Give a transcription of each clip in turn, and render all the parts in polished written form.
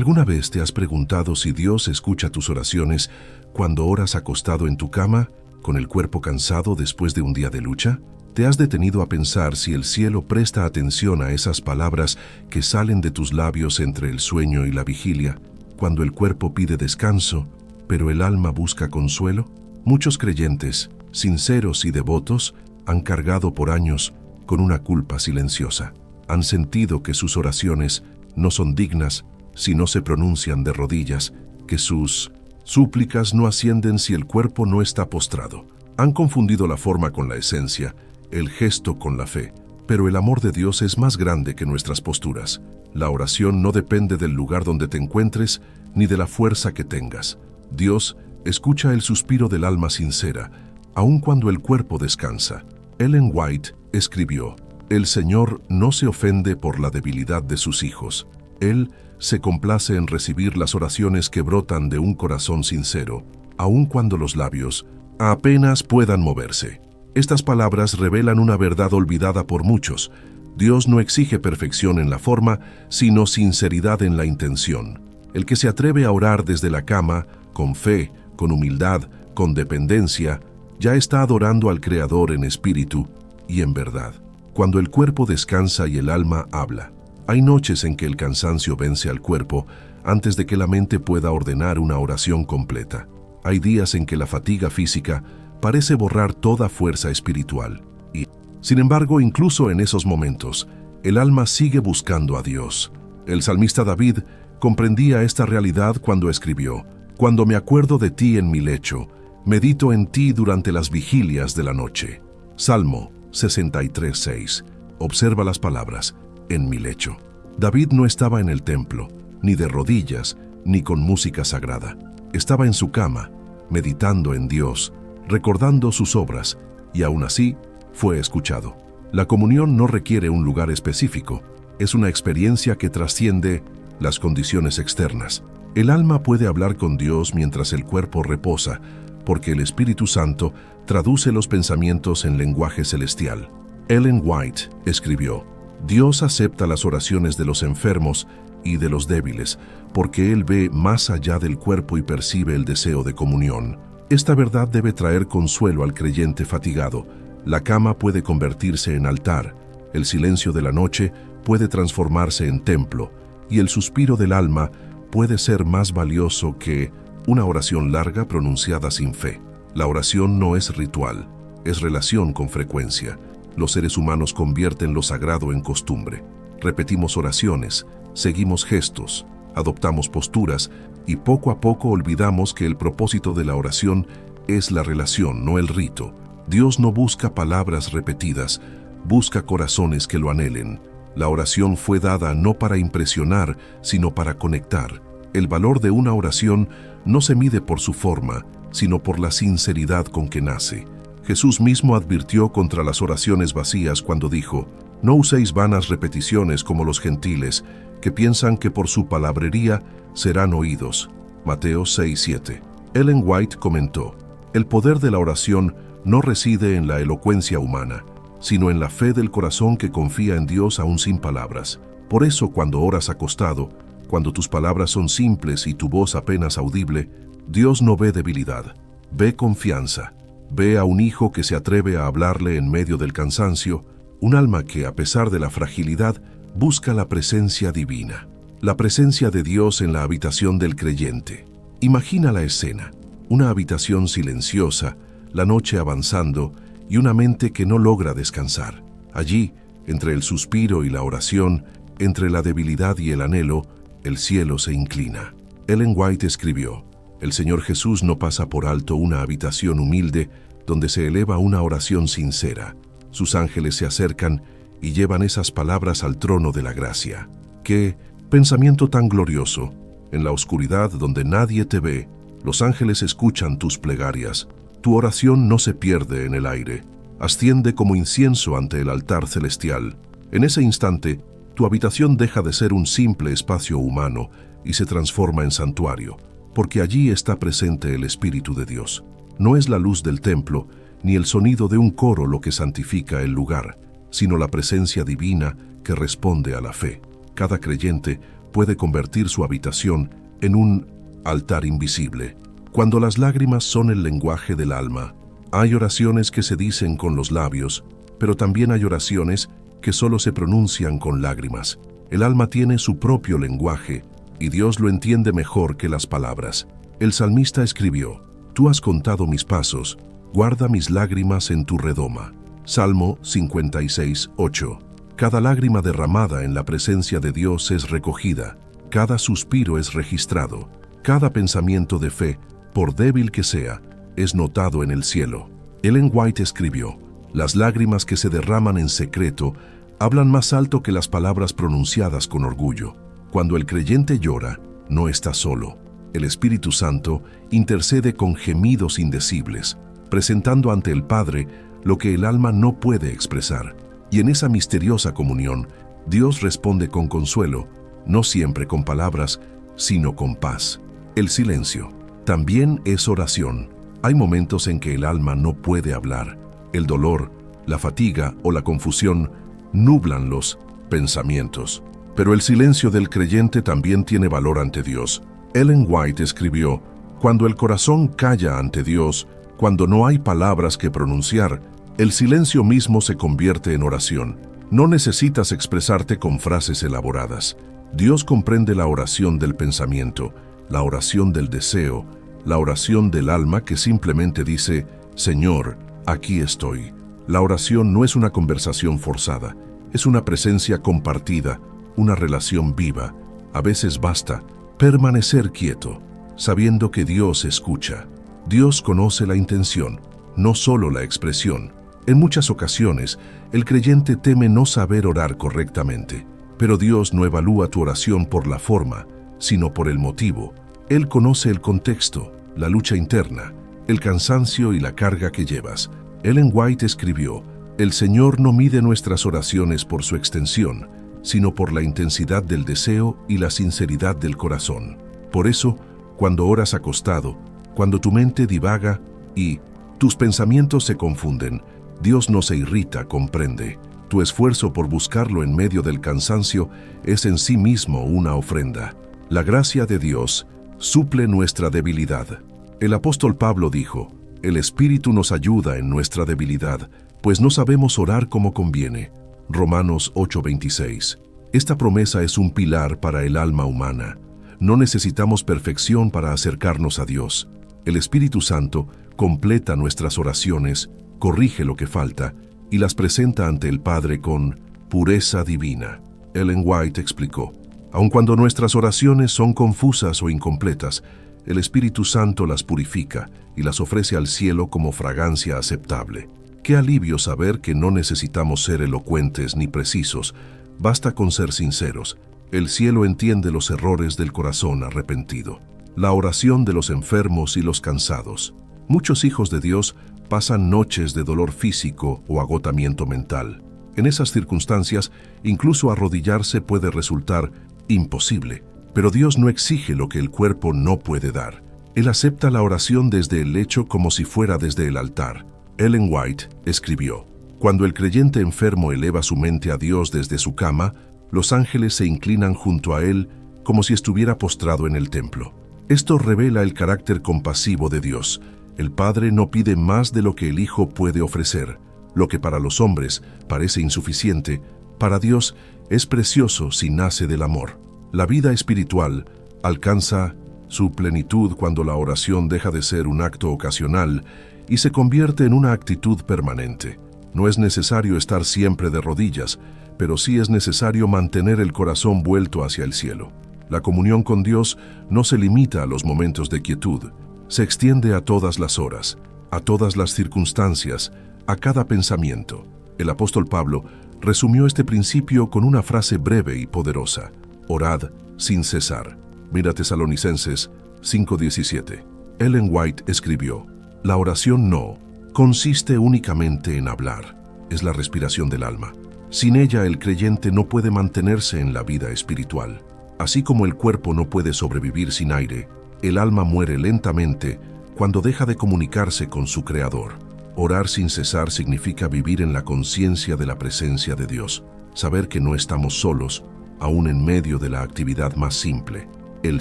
¿Alguna vez te has preguntado si Dios escucha tus oraciones cuando oras acostado en tu cama, con el cuerpo cansado después de un día de lucha? ¿Te has detenido a pensar si el cielo presta atención a esas palabras que salen de tus labios entre el sueño y la vigilia, cuando el cuerpo pide descanso, pero el alma busca consuelo? Muchos creyentes, sinceros y devotos, han cargado por años con una culpa silenciosa. Han sentido que sus oraciones no son dignas si no se pronuncian de rodillas, que sus súplicas no ascienden si el cuerpo no está postrado. Han confundido la forma con la esencia, el gesto con la fe. Pero el amor de Dios es más grande que nuestras posturas. La oración no depende del lugar donde te encuentres ni de la fuerza que tengas. Dios escucha el suspiro del alma sincera, aun cuando el cuerpo descansa. Ellen White escribió: «El Señor no se ofende por la debilidad de sus hijos. Él se complace en recibir las oraciones que brotan de un corazón sincero, aun cuando los labios apenas puedan moverse». Estas palabras revelan una verdad olvidada por muchos. Dios no exige perfección en la forma, sino sinceridad en la intención. El que se atreve a orar desde la cama, con fe, con humildad, con dependencia, ya está adorando al Creador en espíritu y en verdad. Cuando el cuerpo descansa y el alma habla. Hay noches en que el cansancio vence al cuerpo antes de que la mente pueda ordenar una oración completa. Hay días en que la fatiga física parece borrar toda fuerza espiritual. Y, sin embargo, incluso en esos momentos, el alma sigue buscando a Dios. El salmista David comprendía esta realidad cuando escribió: «Cuando me acuerdo de ti en mi lecho, medito en ti durante las vigilias de la noche». Salmo 63:6. Observa las palabras: «en mi lecho». David no estaba en el templo, ni de rodillas, ni con música sagrada. Estaba en su cama, meditando en Dios, recordando sus obras, y aún así fue escuchado. La comunión no requiere un lugar específico, es una experiencia que trasciende las condiciones externas. El alma puede hablar con Dios mientras el cuerpo reposa, porque el Espíritu Santo traduce los pensamientos en lenguaje celestial. Ellen White escribió: «Dios acepta las oraciones de los enfermos y de los débiles, porque Él ve más allá del cuerpo y percibe el deseo de comunión». Esta verdad debe traer consuelo al creyente fatigado. La cama puede convertirse en altar, el silencio de la noche puede transformarse en templo, y el suspiro del alma puede ser más valioso que una oración larga pronunciada sin fe. La oración no es ritual, es relación con frecuencia. Los seres humanos convierten lo sagrado en costumbre. Repetimos oraciones, seguimos gestos, adoptamos posturas, y poco a poco olvidamos que el propósito de la oración es la relación, no el rito. Dios no busca palabras repetidas, busca corazones que lo anhelen. La oración fue dada no para impresionar, sino para conectar. El valor de una oración no se mide por su forma, sino por la sinceridad con que nace. Jesús mismo advirtió contra las oraciones vacías cuando dijo: «No uséis vanas repeticiones como los gentiles, que piensan que por su palabrería serán oídos». Mateo 6:7. Ellen White comentó: «El poder de la oración no reside en la elocuencia humana, sino en la fe del corazón que confía en Dios aún sin palabras. Por eso, cuando oras acostado, cuando tus palabras son simples y tu voz apenas audible, Dios no ve debilidad, ve confianza. Ve a un hijo que se atreve a hablarle en medio del cansancio, un alma que, a pesar de la fragilidad, busca la presencia divina, la presencia de Dios en la habitación del creyente. Imagina la escena, una habitación silenciosa, la noche avanzando y una mente que no logra descansar. Allí, entre el suspiro y la oración, entre la debilidad y el anhelo, el cielo se inclina. Ellen White escribió: «El Señor Jesús no pasa por alto una habitación humilde donde se eleva una oración sincera. Sus ángeles se acercan y llevan esas palabras al trono de la gracia». ¡Qué pensamiento tan glorioso! En la oscuridad donde nadie te ve, los ángeles escuchan tus plegarias. Tu oración no se pierde en el aire, asciende como incienso ante el altar celestial. En ese instante, tu habitación deja de ser un simple espacio humano y se transforma en santuario, porque allí está presente el Espíritu de Dios. No es la luz del templo, ni el sonido de un coro lo que santifica el lugar, sino la presencia divina que responde a la fe. Cada creyente puede convertir su habitación en un altar invisible. Cuando las lágrimas son el lenguaje del alma, hay oraciones que se dicen con los labios, pero también hay oraciones que solo se pronuncian con lágrimas. El alma tiene su propio lenguaje y Dios lo entiende mejor que las palabras. El salmista escribió: «Tú has contado mis pasos, guarda mis lágrimas en tu redoma». Salmo 56:8. Cada lágrima derramada en la presencia de Dios es recogida, cada suspiro es registrado, cada pensamiento de fe, por débil que sea, es notado en el cielo. Ellen White escribió: «Las lágrimas que se derraman en secreto hablan más alto que las palabras pronunciadas con orgullo». Cuando el creyente llora, no está solo. El Espíritu Santo intercede con gemidos indecibles, presentando ante el Padre lo que el alma no puede expresar. Y en esa misteriosa comunión, Dios responde con consuelo, no siempre con palabras, sino con paz. El silencio también es oración. Hay momentos en que el alma no puede hablar. El dolor, la fatiga o la confusión nublan los pensamientos. Pero el silencio del creyente también tiene valor ante Dios. Ellen White escribió: «Cuando el corazón calla ante Dios, cuando no hay palabras que pronunciar, el silencio mismo se convierte en oración. No necesitas expresarte con frases elaboradas. Dios comprende la oración del pensamiento, la oración del deseo, la oración del alma que simplemente dice: Señor, aquí estoy». La oración no es una conversación forzada, es una presencia compartida, una relación viva. A veces basta permanecer quieto, sabiendo que Dios escucha. Dios conoce la intención, no solo la expresión. En muchas ocasiones, el creyente teme no saber orar correctamente, pero Dios no evalúa tu oración por la forma, sino por el motivo. Él conoce el contexto, la lucha interna, el cansancio y la carga que llevas. Ellen White escribió: «El Señor no mide nuestras oraciones por su extensión, sino por la intensidad del deseo y la sinceridad del corazón». Por eso, cuando oras acostado, cuando tu mente divaga y tus pensamientos se confunden, Dios no se irrita, comprende. Tu esfuerzo por buscarlo en medio del cansancio es en sí mismo una ofrenda. La gracia de Dios suple nuestra debilidad. El apóstol Pablo dijo: «El Espíritu nos ayuda en nuestra debilidad, pues no sabemos orar como conviene». Romanos 8:26. Esta promesa es un pilar para el alma humana. No necesitamos perfección para acercarnos a Dios. El Espíritu Santo completa nuestras oraciones, corrige lo que falta y las presenta ante el Padre con pureza divina. Ellen White explicó: «Aun cuando nuestras oraciones son confusas o incompletas, el Espíritu Santo las purifica y las ofrece al cielo como fragancia aceptable». Qué alivio saber que no necesitamos ser elocuentes ni precisos, basta con ser sinceros. El cielo entiende los errores del corazón arrepentido. La oración de los enfermos y los cansados. Muchos hijos de Dios pasan noches de dolor físico o agotamiento mental. En esas circunstancias, incluso arrodillarse puede resultar imposible. Pero Dios no exige lo que el cuerpo no puede dar. Él acepta la oración desde el lecho como si fuera desde el altar. Ellen White escribió: «Cuando el creyente enfermo eleva su mente a Dios desde su cama, los ángeles se inclinan junto a él como si estuviera postrado en el templo». Esto revela el carácter compasivo de Dios. El Padre no pide más de lo que el Hijo puede ofrecer. Lo que para los hombres parece insuficiente, para Dios es precioso si nace del amor. La vida espiritual alcanza su plenitud cuando la oración deja de ser un acto ocasional y se convierte en una actitud permanente. No es necesario estar siempre de rodillas, pero sí es necesario mantener el corazón vuelto hacia el cielo. La comunión con Dios no se limita a los momentos de quietud, se extiende a todas las horas, a todas las circunstancias, a cada pensamiento. El apóstol Pablo resumió este principio con una frase breve y poderosa: «Orad sin cesar». Mira Tesalonicenses 5:17. Ellen White escribió: «La oración no consiste únicamente en hablar, es la respiración del alma. Sin ella el creyente no puede mantenerse en la vida espiritual. Así como el cuerpo no puede sobrevivir sin aire, el alma muere lentamente cuando deja de comunicarse con su Creador. Orar sin cesar significa vivir en la conciencia de la presencia de Dios, saber que no estamos solos, aún en medio de la actividad más simple, el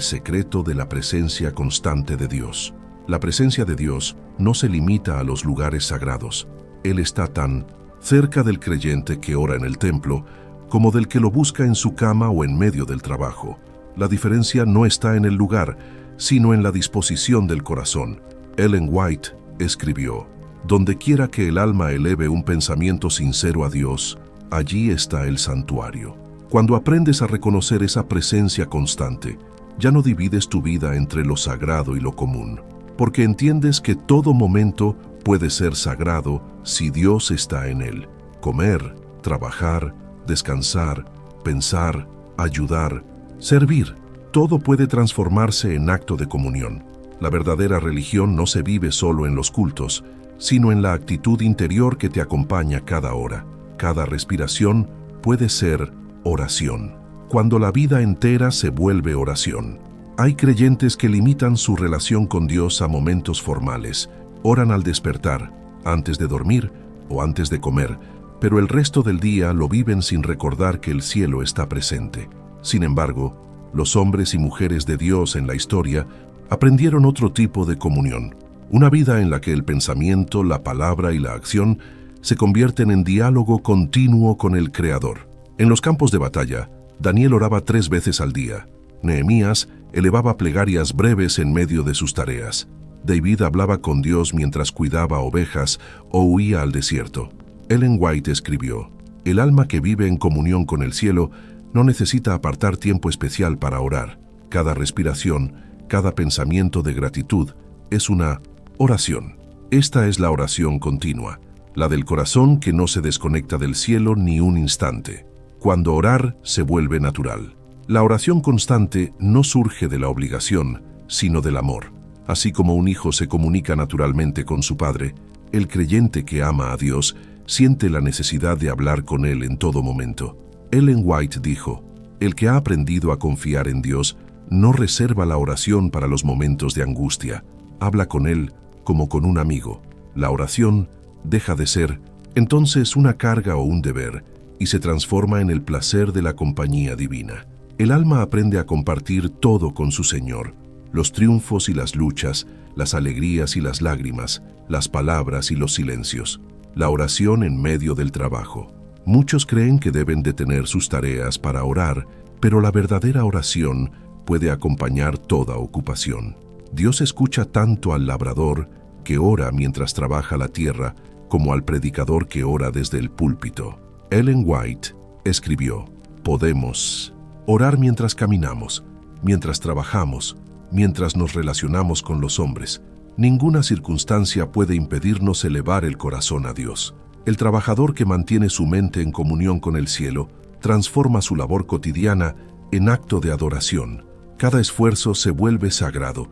secreto de la presencia constante de Dios. La presencia de Dios no se limita a los lugares sagrados. Él está tan cerca del creyente que ora en el templo como del que lo busca en su cama o en medio del trabajo. La diferencia no está en el lugar, sino en la disposición del corazón. Ellen White escribió: «Donde quiera que el alma eleve un pensamiento sincero a Dios, allí está el santuario». Cuando aprendes a reconocer esa presencia constante, ya no divides tu vida entre lo sagrado y lo común, porque entiendes que todo momento puede ser sagrado si Dios está en él. Comer, trabajar, descansar, pensar, ayudar, servir, todo puede transformarse en acto de comunión. La verdadera religión no se vive solo en los cultos, sino en la actitud interior que te acompaña cada hora. Cada respiración puede ser oración. Cuando la vida entera se vuelve oración. Hay creyentes que limitan su relación con Dios a momentos formales. Oran al despertar, antes de dormir o antes de comer, pero el resto del día lo viven sin recordar que el cielo está presente. Sin embargo, los hombres y mujeres de Dios en la historia aprendieron otro tipo de comunión. Una vida en la que el pensamiento, la palabra y la acción se convierten en diálogo continuo con el Creador. En los campos de batalla, Daniel oraba 3 veces al día. Nehemías elevaba plegarias breves en medio de sus tareas. David hablaba con Dios mientras cuidaba ovejas o huía al desierto. Ellen White escribió: «El alma que vive en comunión con el cielo no necesita apartar tiempo especial para orar. Cada respiración, cada pensamiento de gratitud es una oración. Esta es la oración continua, la del corazón que no se desconecta del cielo ni un instante. Cuando orar se vuelve natural. La oración constante no surge de la obligación, sino del amor. Así como un hijo se comunica naturalmente con su padre, el creyente que ama a Dios siente la necesidad de hablar con Él en todo momento». Ellen White dijo: «El que ha aprendido a confiar en Dios no reserva la oración para los momentos de angustia. Habla con Él como con un amigo. La oración deja de ser entonces una carga o un deber y se transforma en el placer de la compañía divina. El alma aprende a compartir todo con su Señor: los triunfos y las luchas, las alegrías y las lágrimas, las palabras y los silencios. La oración en medio del trabajo. Muchos creen que deben detener sus tareas para orar, pero la verdadera oración puede acompañar toda ocupación. Dios escucha tanto al labrador que ora mientras trabaja la tierra como al predicador que ora desde el púlpito». Ellen White escribió: «Podemos orar mientras caminamos, mientras trabajamos, mientras nos relacionamos con los hombres. Ninguna circunstancia puede impedirnos elevar el corazón a Dios». El trabajador que mantiene su mente en comunión con el cielo transforma su labor cotidiana en acto de adoración. Cada esfuerzo se vuelve sagrado,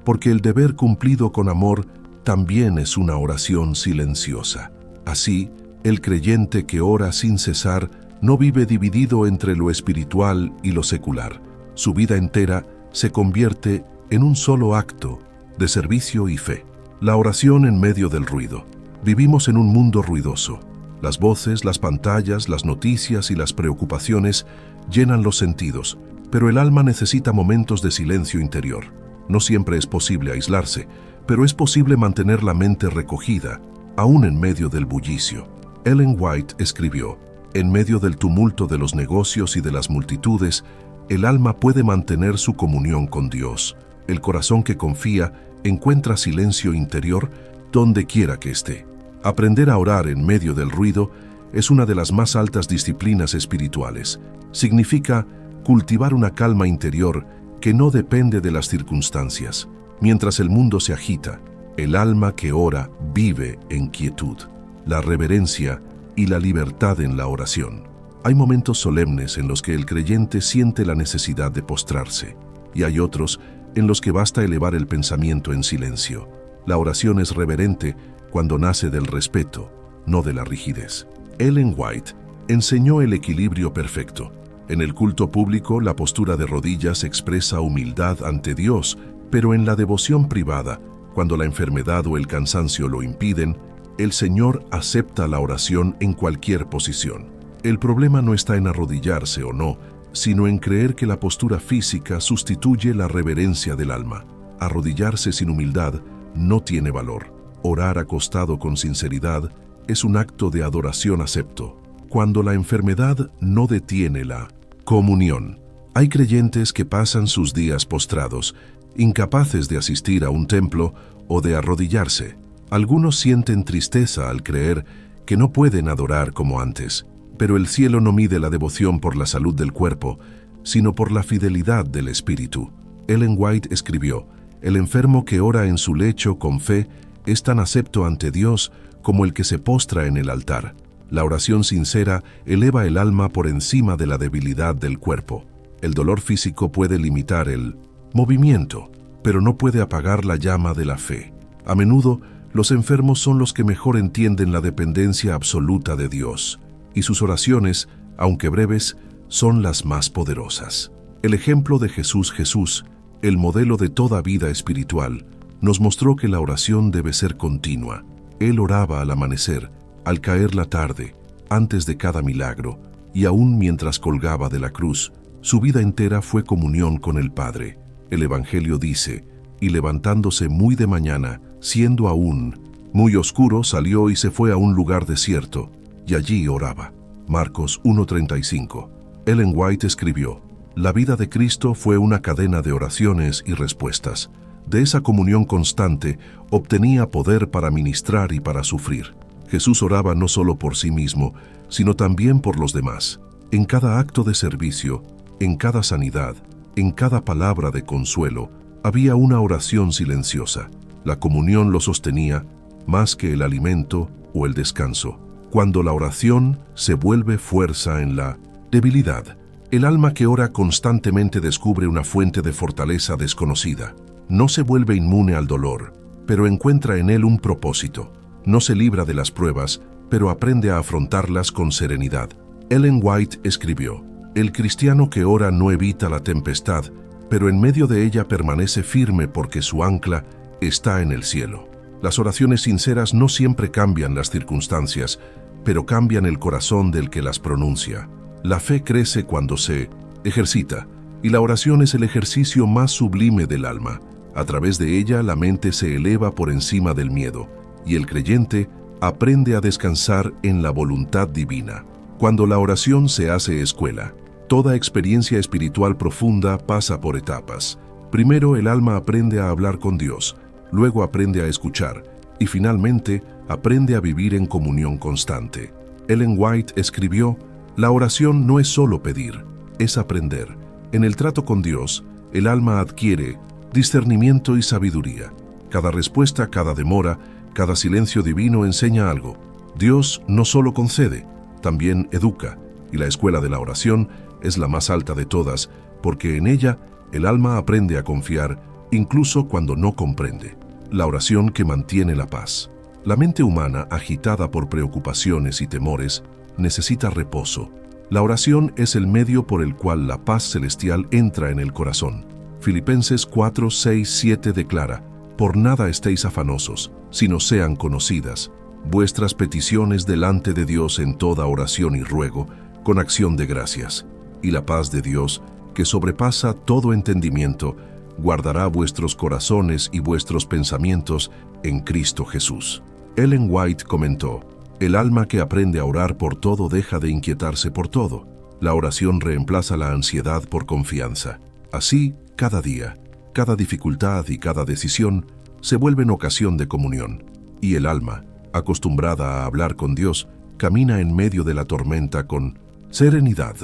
porque el deber cumplido con amor también es una oración silenciosa. Así, el creyente que ora sin cesar no vive dividido entre lo espiritual y lo secular. Su vida entera se convierte en un solo acto de servicio y fe. La oración en medio del ruido. Vivimos en un mundo ruidoso. Las voces, las pantallas, las noticias y las preocupaciones llenan los sentidos, pero el alma necesita momentos de silencio interior. No siempre es posible aislarse, pero es posible mantener la mente recogida, aún en medio del bullicio. Ellen White escribió: «En medio del tumulto de los negocios y de las multitudes, el alma puede mantener su comunión con Dios. El corazón que confía encuentra silencio interior donde quiera que esté». Aprender a orar en medio del ruido es una de las más altas disciplinas espirituales. Significa cultivar una calma interior que no depende de las circunstancias. Mientras el mundo se agita, el alma que ora vive en quietud, la reverencia y la libertad en la oración. Hay momentos solemnes en los que el creyente siente la necesidad de postrarse, y hay otros en los que basta elevar el pensamiento en silencio. La oración es reverente cuando nace del respeto, no de la rigidez. Ellen White enseñó el equilibrio perfecto. En el culto público, la postura de rodillas expresa humildad ante Dios, pero en la devoción privada, cuando la enfermedad o el cansancio lo impiden, el Señor acepta la oración en cualquier posición. El problema no está en arrodillarse o no, sino en creer que la postura física sustituye la reverencia del alma. Arrodillarse sin humildad no tiene valor. Orar acostado con sinceridad es un acto de adoración acepto. Cuando la enfermedad no detiene la comunión. Hay creyentes que pasan sus días postrados, incapaces de asistir a un templo o de arrodillarse. Algunos sienten tristeza al creer que no pueden adorar como antes. Pero el cielo no mide la devoción por la salud del cuerpo, sino por la fidelidad del espíritu. Ellen White escribió: «El enfermo que ora en su lecho con fe es tan acepto ante Dios como el que se postra en el altar». La oración sincera eleva el alma por encima de la debilidad del cuerpo. El dolor físico puede limitar el movimiento, pero no puede apagar la llama de la fe. A menudo, los enfermos son los que mejor entienden la dependencia absoluta de Dios, y sus oraciones, aunque breves, son las más poderosas. El ejemplo de Jesús, el modelo de toda vida espiritual, nos mostró que la oración debe ser continua. Él oraba al amanecer, al caer la tarde, antes de cada milagro, y aún mientras colgaba de la cruz. Su vida entera fue comunión con el Padre. El Evangelio dice: «Y levantándose muy de mañana, siendo aún muy oscuro, salió y se fue a un lugar desierto, y allí oraba». Marcos 1:35. Ellen White escribió: «La vida de Cristo fue una cadena de oraciones y respuestas. De esa comunión constante obtenía poder para ministrar y para sufrir». Jesús oraba no solo por sí mismo, sino también por los demás. En cada acto de servicio, en cada sanidad, en cada palabra de consuelo, había una oración silenciosa. La comunión lo sostenía más que el alimento o el descanso. Cuando la oración se vuelve fuerza en la debilidad, el alma que ora constantemente descubre una fuente de fortaleza desconocida. No se vuelve inmune al dolor, pero encuentra en él un propósito. No se libra de las pruebas, pero aprende a afrontarlas con serenidad. Ellen White escribió: «El cristiano que ora no evita la tempestad, pero en medio de ella permanece firme porque su ancla está en el cielo». Las oraciones sinceras no siempre cambian las circunstancias, pero cambian el corazón del que las pronuncia. La fe crece cuando se ejercita, y la oración es el ejercicio más sublime del alma. A través de ella la mente se eleva por encima del miedo, y el creyente aprende a descansar en la voluntad divina. Cuando la oración se hace escuela, toda experiencia espiritual profunda pasa por etapas. Primero el alma aprende a hablar con Dios, luego aprende a escuchar, y finalmente aprende a vivir en comunión constante. Ellen White escribió: «La oración no es solo pedir, es aprender. En el trato con Dios, el alma adquiere discernimiento y sabiduría. Cada respuesta, cada demora, cada silencio divino enseña algo. Dios no solo concede, también educa, y la escuela de la oración es la más alta de todas, porque en ella el alma aprende a confiar, incluso cuando no comprende». La oración que mantiene la paz. La mente humana, agitada por preocupaciones y temores, necesita reposo. La oración es el medio por el cual la paz celestial entra en el corazón. Filipenses 4:6-7 declara: «Por nada estéis afanosos, sino sean conocidas vuestras peticiones delante de Dios en toda oración y ruego, con acción de gracias. Y la paz de Dios, que sobrepasa todo entendimiento, guardará vuestros corazones y vuestros pensamientos en Cristo Jesús». Ellen White comentó: «El alma que aprende a orar por todo deja de inquietarse por todo. La oración reemplaza la ansiedad por confianza. Así, cada día, cada dificultad y cada decisión se vuelven ocasión de comunión, y el alma, acostumbrada a hablar con Dios, camina en medio de la tormenta con serenidad».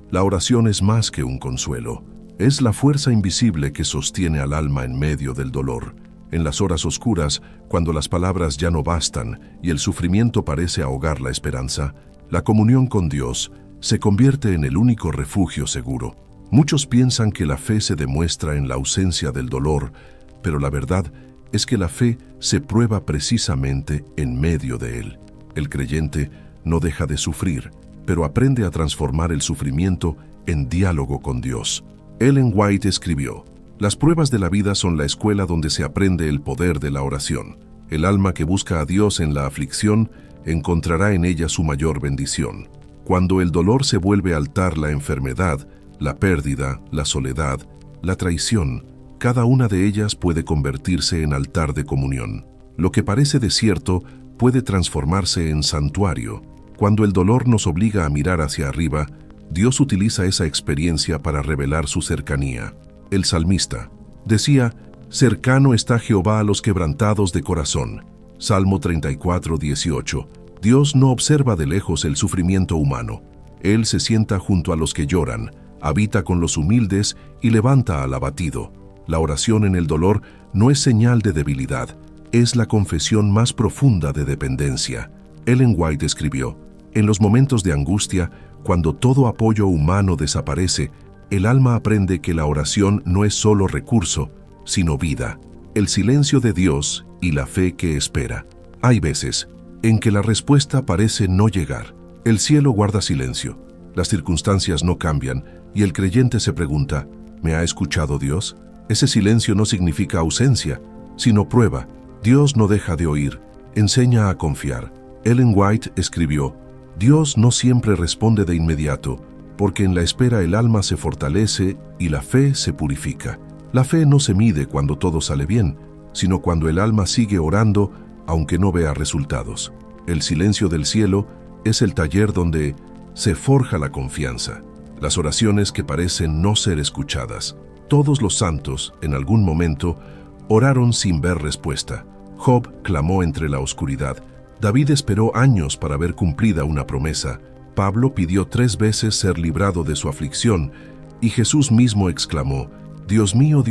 La oración es más que un consuelo. Es la fuerza invisible que sostiene al alma en medio del dolor. En las horas oscuras, cuando las palabras ya no bastan y el sufrimiento parece ahogar la esperanza, la comunión con Dios se convierte en el único refugio seguro. Muchos piensan que la fe se demuestra en la ausencia del dolor, pero la verdad es que la fe se prueba precisamente en medio de él. El creyente no deja de sufrir, pero aprende a transformar el sufrimiento en diálogo con Dios. Ellen White escribió: «Las pruebas de la vida son la escuela donde se aprende el poder de la oración. El alma que busca a Dios en la aflicción encontrará en ella su mayor bendición. Cuando el dolor se vuelve altar, la enfermedad la pérdida, la soledad, la traición, cada una de ellas puede convertirse en altar de comunión. Lo que parece desierto puede transformarse en santuario. Cuando el dolor nos obliga a mirar hacia arriba, Dios utiliza esa experiencia para revelar su cercanía. El salmista decía: «Cercano está Jehová a los quebrantados de corazón». Salmo 34:18. Dios no observa de lejos el sufrimiento humano. Él se sienta junto a los que lloran, habita con los humildes y levanta al abatido. La oración en el dolor no es señal de debilidad, es la confesión más profunda de dependencia. Ellen White escribió: «En los momentos de angustia, cuando todo apoyo humano desaparece, el alma aprende que la oración no es solo recurso, sino vida, el silencio de Dios y la fe que espera». Hay veces en que la respuesta parece no llegar. El cielo guarda silencio, las circunstancias no cambian y el creyente se pregunta: ¿me ha escuchado Dios? Ese silencio no significa ausencia, sino prueba. Dios no deja de oír, enseña a confiar. Ellen White escribió: «Dios no siempre responde de inmediato, porque en la espera el alma se fortalece y la fe se purifica». La fe no se mide cuando todo sale bien, sino cuando el alma sigue orando aunque no vea resultados. El silencio del cielo es el taller donde se forja la confianza, las oraciones que parecen no ser escuchadas. Todos los santos, en algún momento, oraron sin ver respuesta. Job clamó entre la oscuridad. David esperó años para ver cumplida una promesa. Pablo pidió 3 veces ser librado de su aflicción, y Jesús mismo exclamó: Dios mío,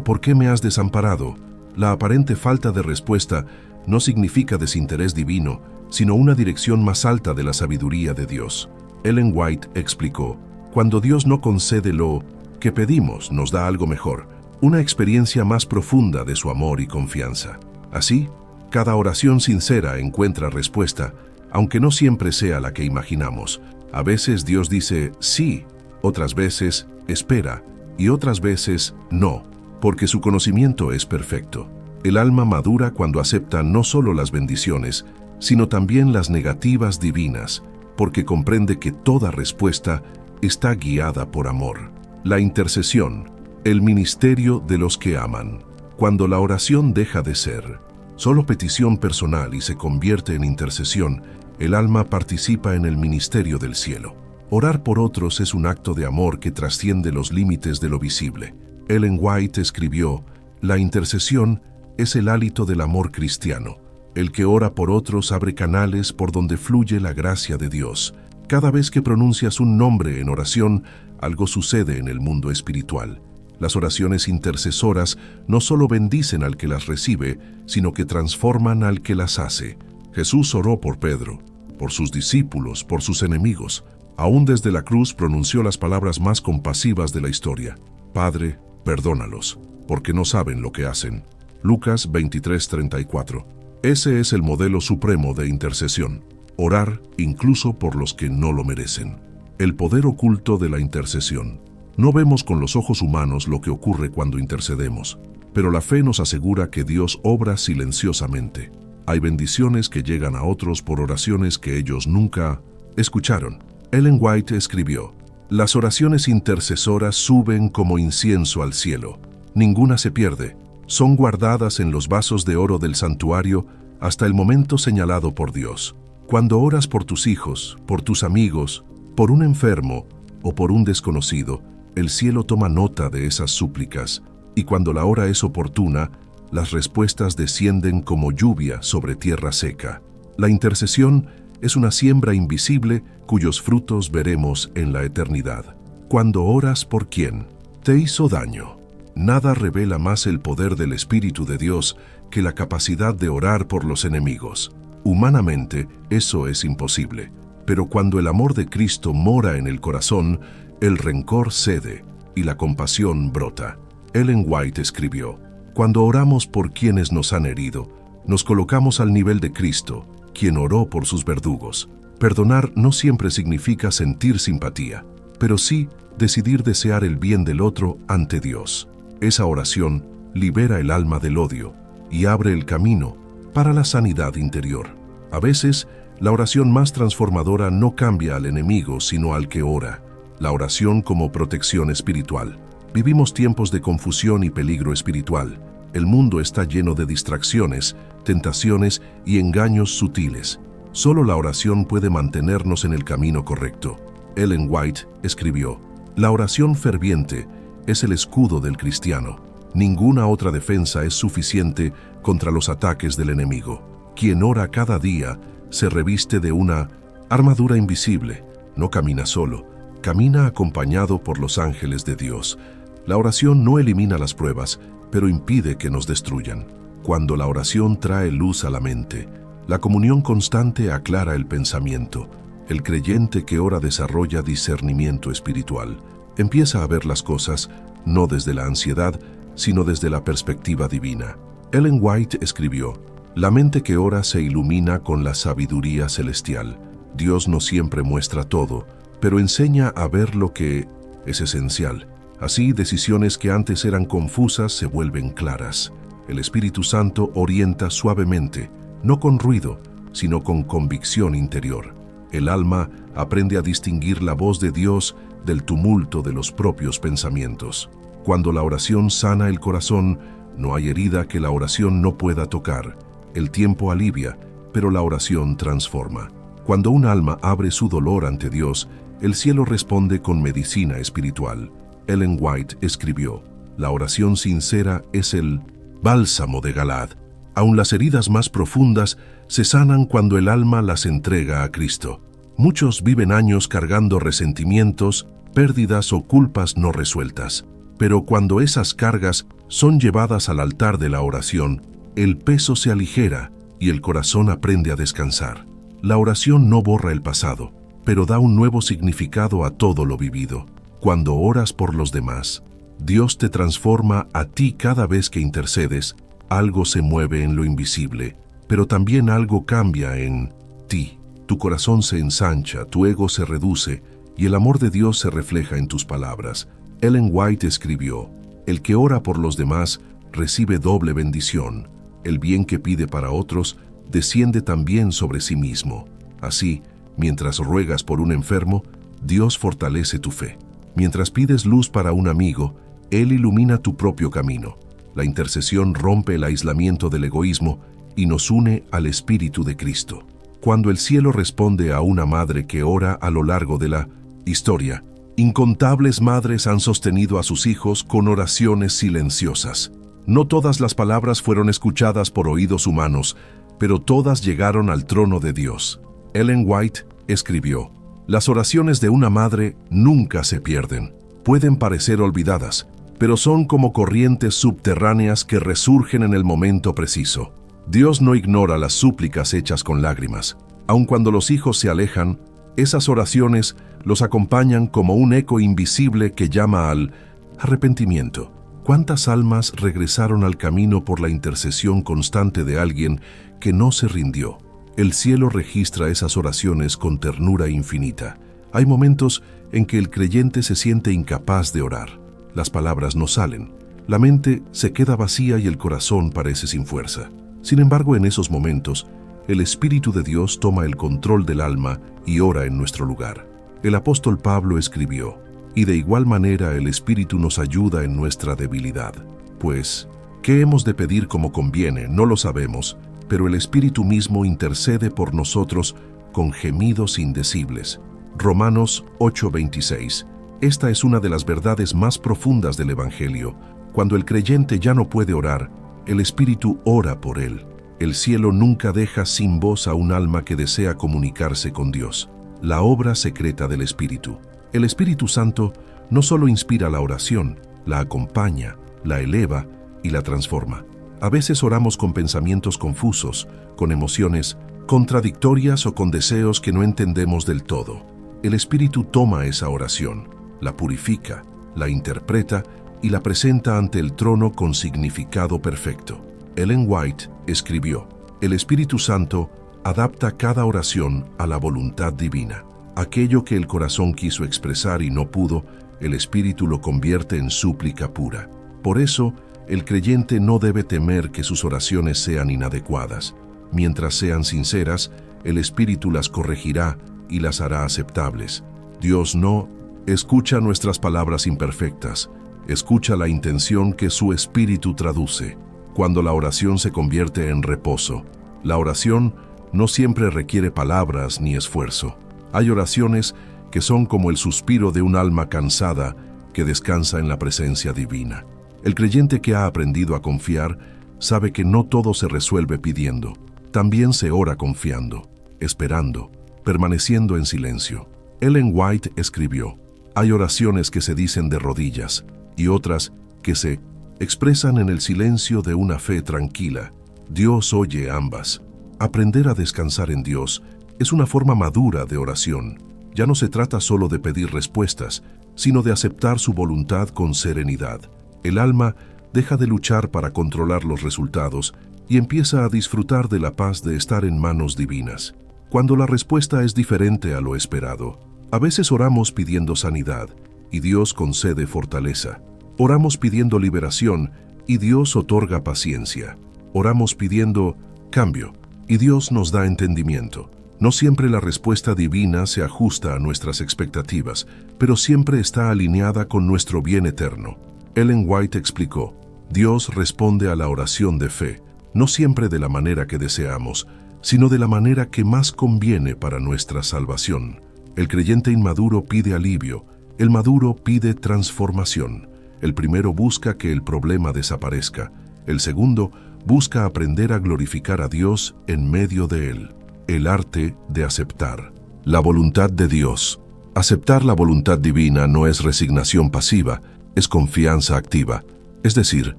¿por qué me has desamparado?». La aparente falta de respuesta no significa desinterés divino, sino una dirección más alta de la sabiduría de Dios. Ellen White explicó: «Cuando Dios no concede lo que pedimos, nos da algo mejor, una experiencia más profunda de su amor y confianza». Así, cada oración sincera encuentra respuesta, aunque no siempre sea la que imaginamos. A veces Dios dice sí, otras veces espera, y otras veces no, porque su conocimiento es perfecto. El alma madura cuando acepta no solo las bendiciones, sino también las negativas divinas, porque comprende que toda respuesta está guiada por amor. La intercesión, el ministerio de los que aman. Cuando la oración deja de ser solo petición personal y se convierte en intercesión, el alma participa en el ministerio del cielo. Orar por otros es un acto de amor que trasciende los límites de lo visible. Ellen White escribió: «La intercesión es el hálito del amor cristiano. El que ora por otros abre canales por donde fluye la gracia de Dios. Cada vez que pronuncias un nombre en oración, algo sucede en el mundo espiritual». Las oraciones intercesoras no solo bendicen al que las recibe, sino que transforman al que las hace. Jesús oró por Pedro, por sus discípulos, por sus enemigos. Aún desde la cruz pronunció las palabras más compasivas de la historia: «Padre, perdónalos, porque no saben lo que hacen». Lucas 23:34. Ese es el modelo supremo de intercesión: orar incluso por los que no lo merecen. El poder oculto de la intercesión. No vemos con los ojos humanos lo que ocurre cuando intercedemos, pero la fe nos asegura que Dios obra silenciosamente. Hay bendiciones que llegan a otros por oraciones que ellos nunca escucharon. Ellen White escribió: «Las oraciones intercesoras suben como incienso al cielo. Ninguna se pierde. Son guardadas en los vasos de oro del santuario hasta el momento señalado por Dios. Cuando oras por tus hijos, por tus amigos, por un enfermo o por un desconocido, el cielo toma nota de esas súplicas, y cuando la hora es oportuna, las respuestas descienden como lluvia sobre tierra seca». La intercesión es una siembra invisible cuyos frutos veremos en la eternidad. Cuando oras por quien te hizo daño. Nada revela más el poder del Espíritu de Dios que la capacidad de orar por los enemigos. Humanamente, eso es imposible, pero cuando el amor de Cristo mora en el corazón, el rencor cede y la compasión brota. Ellen White escribió: «Cuando oramos por quienes nos han herido, nos colocamos al nivel de Cristo, quien oró por sus verdugos». Perdonar no siempre significa sentir simpatía, pero sí decidir desear el bien del otro ante Dios. Esa oración libera el alma del odio y abre el camino para la sanidad interior. A veces, la oración más transformadora no cambia al enemigo, sino al que ora. La oración como protección espiritual. Vivimos tiempos de confusión y peligro espiritual. El mundo está lleno de distracciones, tentaciones y engaños sutiles. Solo la oración puede mantenernos en el camino correcto. Ellen White escribió: "La oración ferviente es el escudo del cristiano. Ninguna otra defensa es suficiente contra los ataques del enemigo. Quien ora cada día se reviste de una armadura invisible. No camina solo, camina acompañado por los ángeles de Dios". La oración no elimina las pruebas, pero impide que nos destruyan. Cuando la oración trae luz a la mente, la comunión constante aclara el pensamiento. El creyente que ora desarrolla discernimiento espiritual. Empieza a ver las cosas no desde la ansiedad, sino desde la perspectiva divina. Ellen White escribió: "La mente que ora se ilumina con la sabiduría celestial. Dios no siempre muestra todo, pero enseña a ver lo que es esencial. Así, decisiones que antes eran confusas se vuelven claras. El Espíritu Santo orienta suavemente, no con ruido, sino con convicción interior. El alma aprende a distinguir la voz de Dios del tumulto de los propios pensamientos. Cuando la oración sana el corazón, no hay herida que la oración no pueda tocar. El tiempo alivia, pero la oración transforma. Cuando un alma abre su dolor ante Dios, el cielo responde con medicina espiritual". Ellen White escribió: "La oración sincera es el bálsamo de Galad. Aun las heridas más profundas se sanan cuando el alma las entrega a Cristo. Muchos viven años cargando resentimientos, pérdidas o culpas no resueltas. Pero cuando esas cargas son llevadas al altar de la oración, el peso se aligera y el corazón aprende a descansar. La oración no borra el pasado, pero da un nuevo significado a todo lo vivido. Cuando oras por los demás, Dios te transforma a ti cada vez que intercedes. Algo se mueve en lo invisible, pero también algo cambia en ti. Tu corazón se ensancha, tu ego se reduce y el amor de Dios se refleja en tus palabras". Ellen White escribió: "El que ora por los demás recibe doble bendición. El bien que pide para otros desciende también sobre sí mismo. Así, mientras ruegas por un enfermo, Dios fortalece tu fe. Mientras pides luz para un amigo, Él ilumina tu propio camino. La intercesión rompe el aislamiento del egoísmo y nos une al Espíritu de Cristo. Cuando el cielo responde a una madre que ora a lo largo de la historia, incontables madres han sostenido a sus hijos con oraciones silenciosas. No todas las palabras fueron escuchadas por oídos humanos, pero todas llegaron al trono de Dios". Ellen White escribió: "Las oraciones de una madre nunca se pierden. Pueden parecer olvidadas, pero son como corrientes subterráneas que resurgen en el momento preciso. Dios no ignora las súplicas hechas con lágrimas. Aun cuando los hijos se alejan, esas oraciones los acompañan como un eco invisible que llama al arrepentimiento. ¿Cuántas almas regresaron al camino por la intercesión constante de alguien que no se rindió? El cielo registra esas oraciones con ternura infinita. Hay momentos en que el creyente se siente incapaz de orar. Las palabras no salen, la mente se queda vacía y el corazón parece sin fuerza. Sin embargo, en esos momentos, el Espíritu de Dios toma el control del alma y ora en nuestro lugar. El apóstol Pablo escribió: "Y de igual manera el Espíritu nos ayuda en nuestra debilidad. Pues, ¿qué hemos de pedir como conviene? No lo sabemos, pero el Espíritu mismo intercede por nosotros con gemidos indecibles". Romanos 8:26. Esta es una de las verdades más profundas del Evangelio. Cuando el creyente ya no puede orar, el Espíritu ora por él. El cielo nunca deja sin voz a un alma que desea comunicarse con Dios. La obra secreta del Espíritu. El Espíritu Santo no solo inspira la oración, la acompaña, la eleva y la transforma. A veces oramos con pensamientos confusos, con emociones contradictorias o con deseos que no entendemos del todo. El Espíritu toma esa oración, la purifica, la interpreta y la presenta ante el trono con significado perfecto. Ellen White escribió: "El Espíritu Santo adapta cada oración a la voluntad divina. Aquello que el corazón quiso expresar y no pudo, el Espíritu lo convierte en súplica pura. Por eso, el creyente no debe temer que sus oraciones sean inadecuadas. Mientras sean sinceras, el Espíritu las corregirá y las hará aceptables. Dios no Escucha nuestras palabras imperfectas. Escucha la intención que su espíritu traduce. Cuando la oración se convierte en reposo, la oración no siempre requiere palabras ni esfuerzo. Hay oraciones que son como el suspiro de un alma cansada que descansa en la presencia divina. El creyente que ha aprendido a confiar sabe que no todo se resuelve pidiendo. También se ora confiando, esperando, permaneciendo en silencio. Ellen White escribió: hay oraciones que se dicen de rodillas y otras que se expresan en el silencio de una fe tranquila. Dios oye ambas. Aprender a descansar en Dios es una forma madura de oración. Ya no se trata solo de pedir respuestas, sino de aceptar su voluntad con serenidad. El alma deja de luchar para controlar los resultados y empieza a disfrutar de la paz de estar en manos divinas. Cuando la respuesta es diferente a lo esperado, a veces oramos pidiendo sanidad y Dios concede fortaleza. Oramos pidiendo liberación y Dios otorga paciencia. Oramos pidiendo cambio y Dios nos da entendimiento. No siempre la respuesta divina se ajusta a nuestras expectativas, pero siempre está alineada con nuestro bien eterno. Ellen White explicó: Dios responde a la oración de fe, no siempre de la manera que deseamos, sino de la manera que más conviene para nuestra salvación. El creyente inmaduro pide alivio, el maduro pide transformación. El primero busca que el problema desaparezca, el segundo busca aprender a glorificar a Dios en medio de él. El arte de aceptar. La voluntad de Dios. Aceptar la voluntad divina no es resignación pasiva, es confianza activa. Es decir,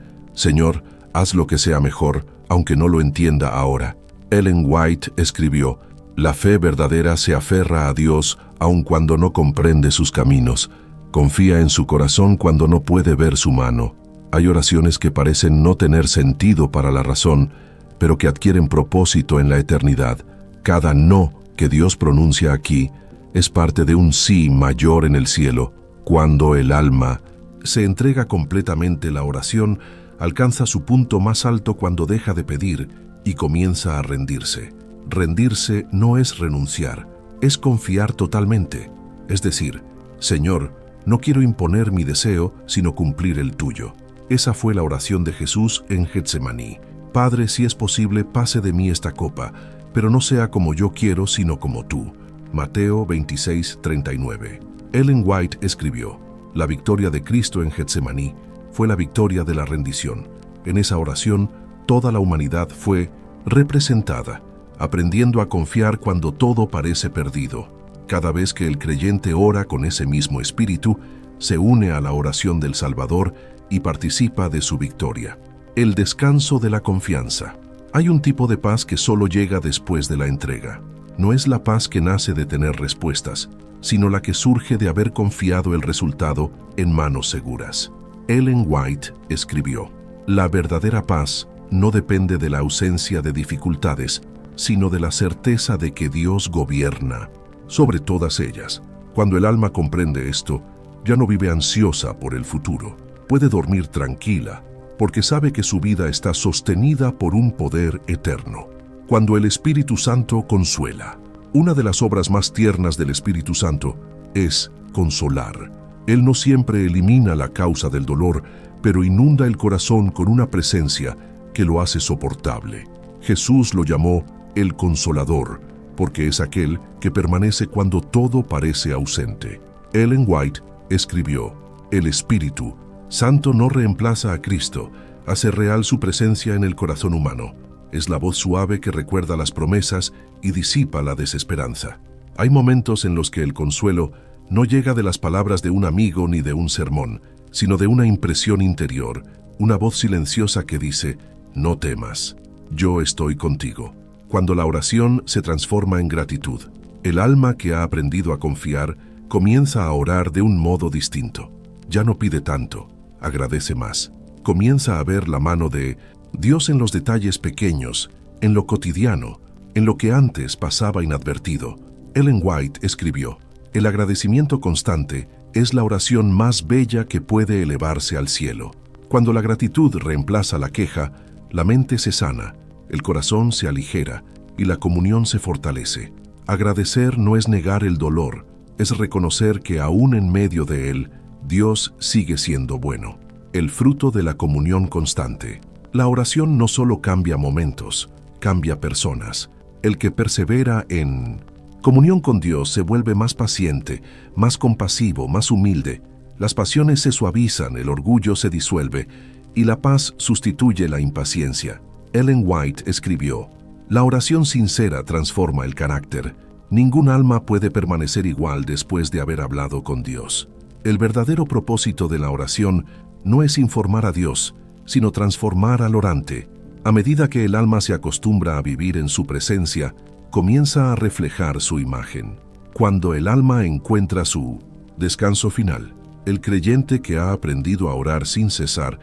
Señor, haz lo que sea mejor, aunque no lo entienda ahora. Ellen White escribió: la fe verdadera se aferra a Dios aun cuando no comprende sus caminos. Confía en su corazón cuando no puede ver su mano. Hay oraciones que parecen no tener sentido para la razón, pero que adquieren propósito en la eternidad. Cada no que Dios pronuncia aquí es parte de un sí mayor en el cielo. Cuando el alma se entrega completamente, la oración alcanza su punto más alto cuando deja de pedir y comienza a rendirse. Rendirse no es renunciar, es confiar totalmente. Es decir, Señor, no quiero imponer mi deseo, sino cumplir el tuyo. Esa fue la oración de Jesús en Getsemaní. Padre, si es posible, pase de mí esta copa, pero no sea como yo quiero, sino como tú. Mateo 26:39. Ellen White escribió: la victoria de Cristo en Getsemaní fue la victoria de la rendición. En esa oración, toda la humanidad fue representada, aprendiendo a confiar cuando todo parece perdido. Cada vez que el creyente ora con ese mismo espíritu, se une a la oración del Salvador y participa de su victoria. El descanso de la confianza. Hay un tipo de paz que solo llega después de la entrega. No es la paz que nace de tener respuestas, sino la que surge de haber confiado el resultado en manos seguras. Ellen White escribió: la verdadera paz no depende de la ausencia de dificultades, sino de la certeza de que Dios gobierna sobre todas ellas. Cuando el alma comprende esto, ya no vive ansiosa por el futuro. Puede dormir tranquila, porque sabe que su vida está sostenida por un poder eterno. Cuando el Espíritu Santo consuela. Una de las obras más tiernas del Espíritu Santo es consolar. Él no siempre elimina la causa del dolor, pero inunda el corazón con una presencia que lo hace soportable. Jesús lo llamó el Consolador, porque es aquel que permanece cuando todo parece ausente. Ellen White escribió: el Espíritu Santo no reemplaza a Cristo, hace real su presencia en el corazón humano. Es la voz suave que recuerda las promesas y disipa la desesperanza. Hay momentos en los que el consuelo no llega de las palabras de un amigo ni de un sermón, sino de una impresión interior, una voz silenciosa que dice: no temas, yo estoy contigo. Cuando la oración se transforma en gratitud, el alma que ha aprendido a confiar comienza a orar de un modo distinto. Ya no pide tanto, agradece más. Comienza a ver la mano de Dios en los detalles pequeños, en lo cotidiano, en lo que antes pasaba inadvertido. Ellen White escribió: el agradecimiento constante es la oración más bella que puede elevarse al cielo. Cuando la gratitud reemplaza la queja, la mente se sana, el corazón se aligera y la comunión se fortalece. Agradecer no es negar el dolor, es reconocer que aún en medio de él, Dios sigue siendo bueno. El fruto de la comunión constante. La oración no solo cambia momentos, cambia personas. El que persevera en comunión con Dios se vuelve más paciente, más compasivo, más humilde. Las pasiones se suavizan, el orgullo se disuelve y la paz sustituye la impaciencia. Ellen White escribió: la oración sincera transforma el carácter. Ningún alma puede permanecer igual después de haber hablado con Dios. El verdadero propósito de la oración no es informar a Dios, sino transformar al orante. A medida que el alma se acostumbra a vivir en su presencia, comienza a reflejar su imagen. Cuando el alma encuentra su descanso final, el creyente que ha aprendido a orar sin cesar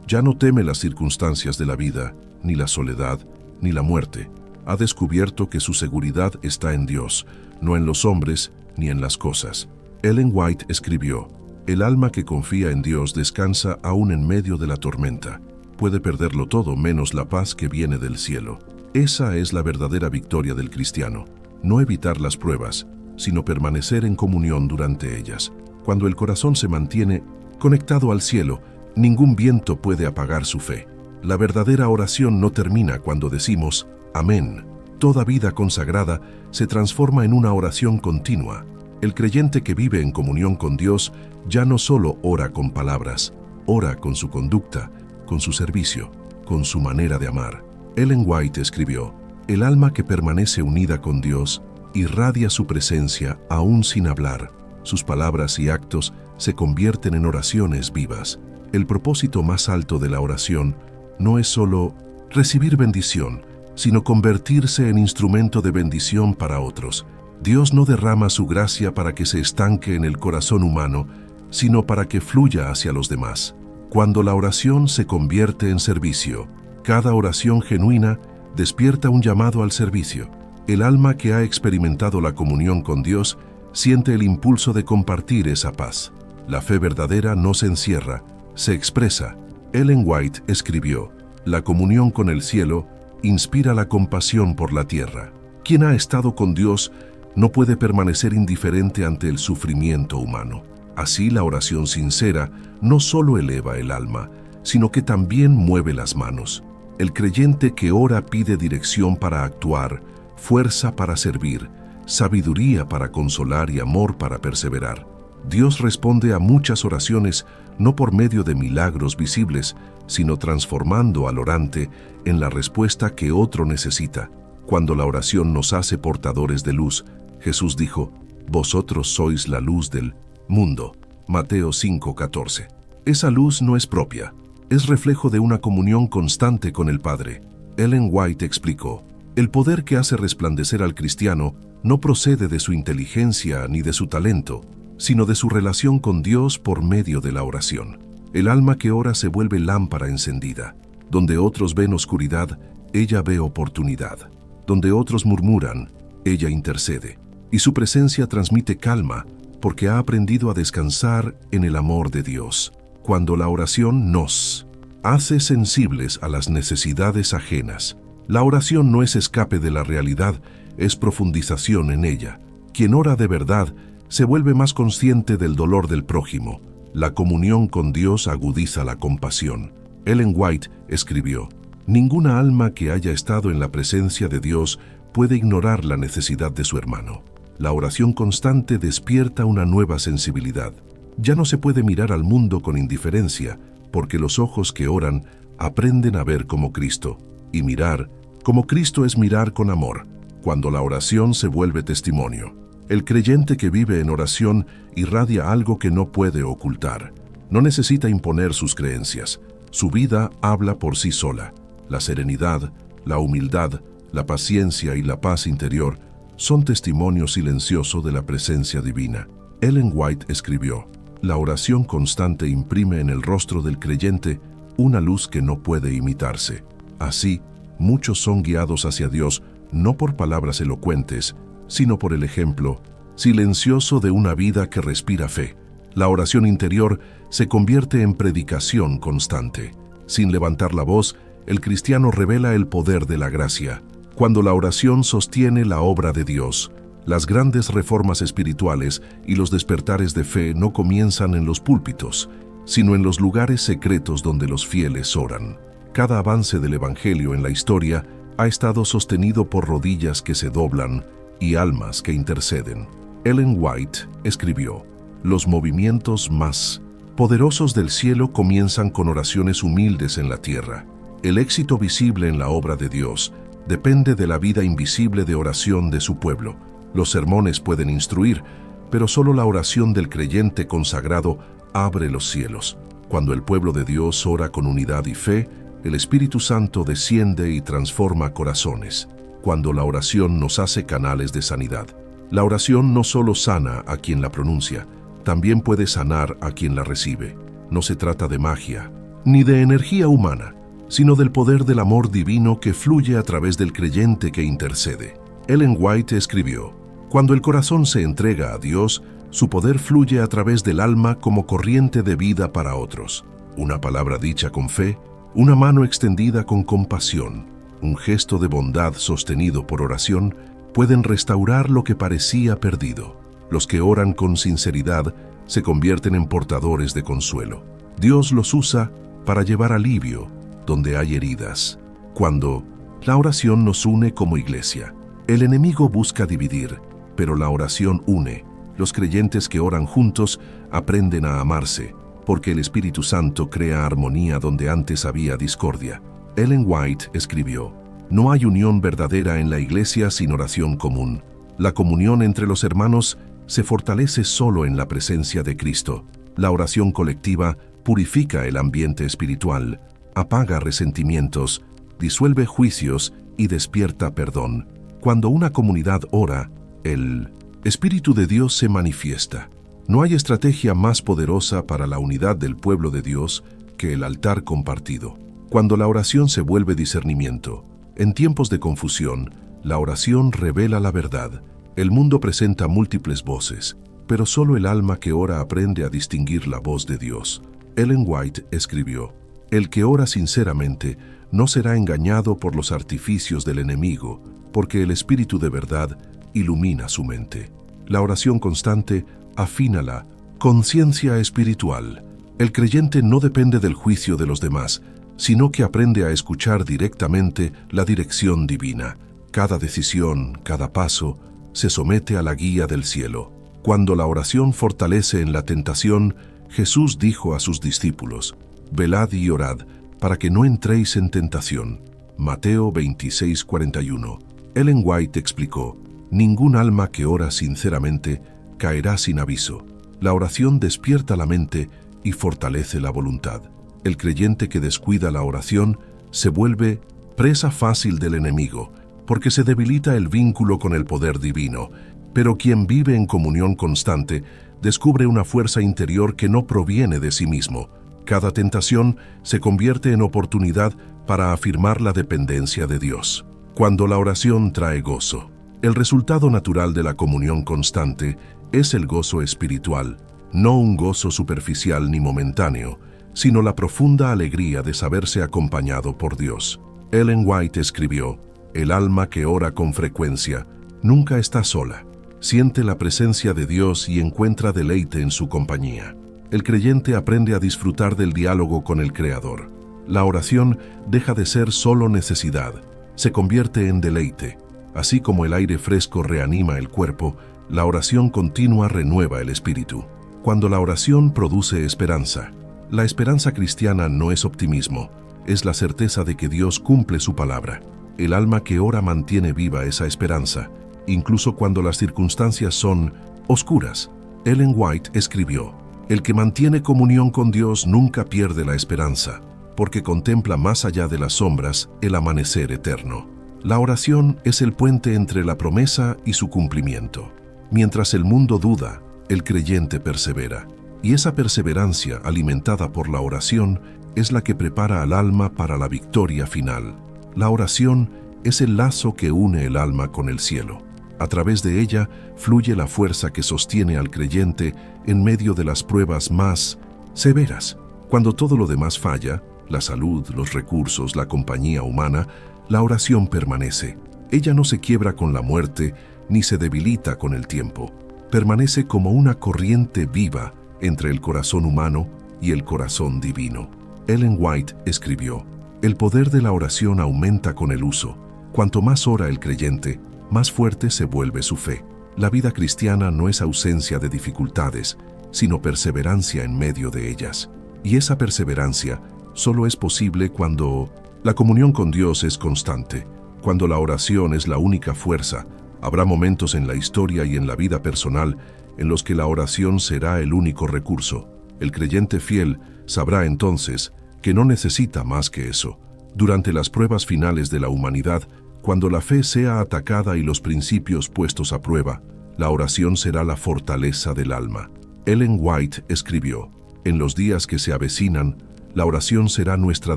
ya no teme las circunstancias de la vida, ni la soledad, ni la muerte. Ha descubierto que su seguridad está en Dios, no en los hombres ni en las cosas. Ellen White escribió: el alma que confía en Dios descansa aún en medio de la tormenta. Puede perderlo todo menos la paz que viene del cielo. Esa es la verdadera victoria del cristiano. No evitar las pruebas, sino permanecer en comunión durante ellas. Cuando el corazón se mantiene conectado al cielo, ningún viento puede apagar su fe. La verdadera oración no termina cuando decimos amén. Toda vida consagrada se transforma en una oración continua. El creyente que vive en comunión con Dios ya no solo ora con palabras, ora con su conducta, con su servicio, con su manera de amar. Ellen White escribió: el alma que permanece unida con Dios irradia su presencia aún sin hablar. Sus palabras y actos se convierten en oraciones vivas. El propósito más alto de la oración no es solo recibir bendición, sino convertirse en instrumento de bendición para otros. Dios no derrama su gracia para que se estanque en el corazón humano, sino para que fluya hacia los demás. Cuando la oración se convierte en servicio, cada oración genuina despierta un llamado al servicio. El alma que ha experimentado la comunión con Dios siente el impulso de compartir esa paz. La fe verdadera no se encierra, se expresa. Ellen White escribió: la comunión con el cielo inspira la compasión por la tierra. Quien ha estado con Dios no puede permanecer indiferente ante el sufrimiento humano. Así, la oración sincera no solo eleva el alma, sino que también mueve las manos. El creyente que ora pide dirección para actuar, fuerza para servir, sabiduría para consolar y amor para perseverar. Dios responde a muchas oraciones no por medio de milagros visibles, sino transformando al orante en la respuesta que otro necesita. Cuando la oración nos hace portadores de luz, Jesús dijo: vosotros sois la luz del mundo. Mateo 5:14. Esa luz no es propia, es reflejo de una comunión constante con el Padre. Ellen White explicó: el poder que hace resplandecer al cristiano no procede de su inteligencia ni de su talento, sino de su relación con Dios por medio de la oración. El alma que ora se vuelve lámpara encendida. Donde otros ven oscuridad, ella ve oportunidad. Donde otros murmuran, ella intercede. Y su presencia transmite calma, porque ha aprendido a descansar en el amor de Dios. Cuando la oración nos hace sensibles a las necesidades ajenas, la oración no es escape de la realidad, es profundización en ella. Quien ora de verdad se vuelve más consciente del dolor del prójimo. La comunión con Dios agudiza la compasión. Ellen White escribió: ninguna alma que haya estado en la presencia de Dios puede ignorar la necesidad de su hermano. La oración constante despierta una nueva sensibilidad. Ya no se puede mirar al mundo con indiferencia, porque los ojos que oran aprenden a ver como Cristo, y mirar como Cristo es mirar con amor. Cuando la oración se vuelve testimonio, el creyente que vive en oración irradia algo que no puede ocultar. No necesita imponer sus creencias. Su vida habla por sí sola. La serenidad, la humildad, la paciencia y la paz interior son testimonio silencioso de la presencia divina. Ellen White escribió: la oración constante imprime en el rostro del creyente una luz que no puede imitarse. Así, muchos son guiados hacia Dios no por palabras elocuentes, sino por el ejemplo silencioso de una vida que respira fe. La oración interior se convierte en predicación constante. Sin levantar la voz, el cristiano revela el poder de la gracia. Cuando la oración sostiene la obra de Dios, Las grandes reformas espirituales y los despertares de fe no comienzan en los púlpitos, sino en los lugares secretos donde los fieles oran. Cada avance del Evangelio en la historia ha estado sostenido por rodillas que se doblan y almas que interceden. Ellen White escribió: los movimientos más poderosos del cielo comienzan con oraciones humildes en la tierra. El éxito visible en la obra de Dios depende de la vida invisible de oración de su pueblo. Los sermones pueden instruir, pero solo la oración del creyente consagrado abre los cielos. Cuando el pueblo de Dios ora con unidad y fe, el Espíritu Santo desciende y transforma corazones. Cuando la oración nos hace canales de sanidad. La oración no solo sana a quien la pronuncia, también puede sanar a quien la recibe. No se trata de magia, ni de energía humana, sino del poder del amor divino que fluye a través del creyente que intercede. Ellen White escribió: cuando el corazón se entrega a Dios, su poder fluye a través del alma como corriente de vida para otros. Una palabra dicha con fe, una mano extendida con compasión, un gesto de bondad sostenido por oración, pueden restaurar lo que parecía perdido. Los que oran con sinceridad se convierten en portadores de consuelo. Dios los usa para llevar alivio donde hay heridas. Cuando la oración nos une como iglesia, el enemigo busca dividir, pero la oración une. Los creyentes que oran juntos aprenden a amarse, porque el Espíritu Santo crea armonía donde antes había discordia. Ellen White escribió: no hay unión verdadera en la iglesia sin oración común. La comunión entre los hermanos se fortalece solo en la presencia de Cristo. La oración colectiva purifica el ambiente espiritual, apaga resentimientos, disuelve juicios y despierta perdón. Cuando una comunidad ora, el Espíritu de Dios se manifiesta. No hay estrategia más poderosa para la unidad del pueblo de Dios que el altar compartido. Cuando la oración se vuelve discernimiento, en tiempos de confusión, la oración revela la verdad. El mundo presenta múltiples voces, pero solo el alma que ora aprende a distinguir la voz de Dios. Ellen White escribió: el que ora sinceramente no será engañado por los artificios del enemigo, porque el Espíritu de verdad ilumina su mente. La oración constante afina la conciencia espiritual. El creyente no depende del juicio de los demás, sino que aprende a escuchar directamente la dirección divina. Cada decisión, cada paso, se somete a la guía del cielo. Cuando la oración fortalece en la tentación, Jesús dijo a sus discípulos: velad y orad, para que no entréis en tentación. Mateo 26:41. Ellen White explicó: ningún alma que ora sinceramente caerá sin aviso. La oración despierta la mente y fortalece la voluntad. El creyente que descuida la oración se vuelve presa fácil del enemigo, porque se debilita el vínculo con el poder divino. Pero quien vive en comunión constante descubre una fuerza interior que no proviene de sí mismo. Cada tentación se convierte en oportunidad para afirmar la dependencia de Dios. Cuando la oración trae gozo, el resultado natural de la comunión constante es el gozo espiritual, no un gozo superficial ni momentáneo, sino la profunda alegría de saberse acompañado por Dios. Ellen White escribió: el alma que ora con frecuencia nunca está sola. Siente la presencia de Dios y encuentra deleite en su compañía. El creyente aprende a disfrutar del diálogo con el Creador. La oración deja de ser solo necesidad, se convierte en deleite. Así como el aire fresco reanima el cuerpo, la oración continua renueva el espíritu. Cuando la oración produce esperanza, la esperanza cristiana no es optimismo, es la certeza de que Dios cumple su palabra. El alma que ora mantiene viva esa esperanza, incluso cuando las circunstancias son oscuras. Ellen White escribió: el que mantiene comunión con Dios nunca pierde la esperanza, porque contempla más allá de las sombras el amanecer eterno. La oración es el puente entre la promesa y su cumplimiento. Mientras el mundo duda, el creyente persevera. Y esa perseverancia, alimentada por la oración, es la que prepara al alma para la victoria final. La oración es el lazo que une el alma con el cielo. A través de ella fluye la fuerza que sostiene al creyente en medio de las pruebas más severas. Cuando todo lo demás falla, la salud, los recursos, la compañía humana, la oración permanece. Ella no se quiebra con la muerte ni se debilita con el tiempo. Permanece como una corriente viva entre el corazón humano y el corazón divino. Ellen White escribió: el poder de la oración aumenta con el uso. Cuanto más ora el creyente, más fuerte se vuelve su fe. La vida cristiana no es ausencia de dificultades, sino perseverancia en medio de ellas. Y esa perseverancia solo es posible cuando la comunión con Dios es constante, cuando la oración es la única fuerza. Habrá momentos en la historia y en la vida personal en los que la oración será el único recurso. El creyente fiel sabrá entonces que no necesita más que eso. Durante las pruebas finales de la humanidad, cuando la fe sea atacada y los principios puestos a prueba, la oración será la fortaleza del alma. Ellen White escribió: en los días que se avecinan, la oración será nuestra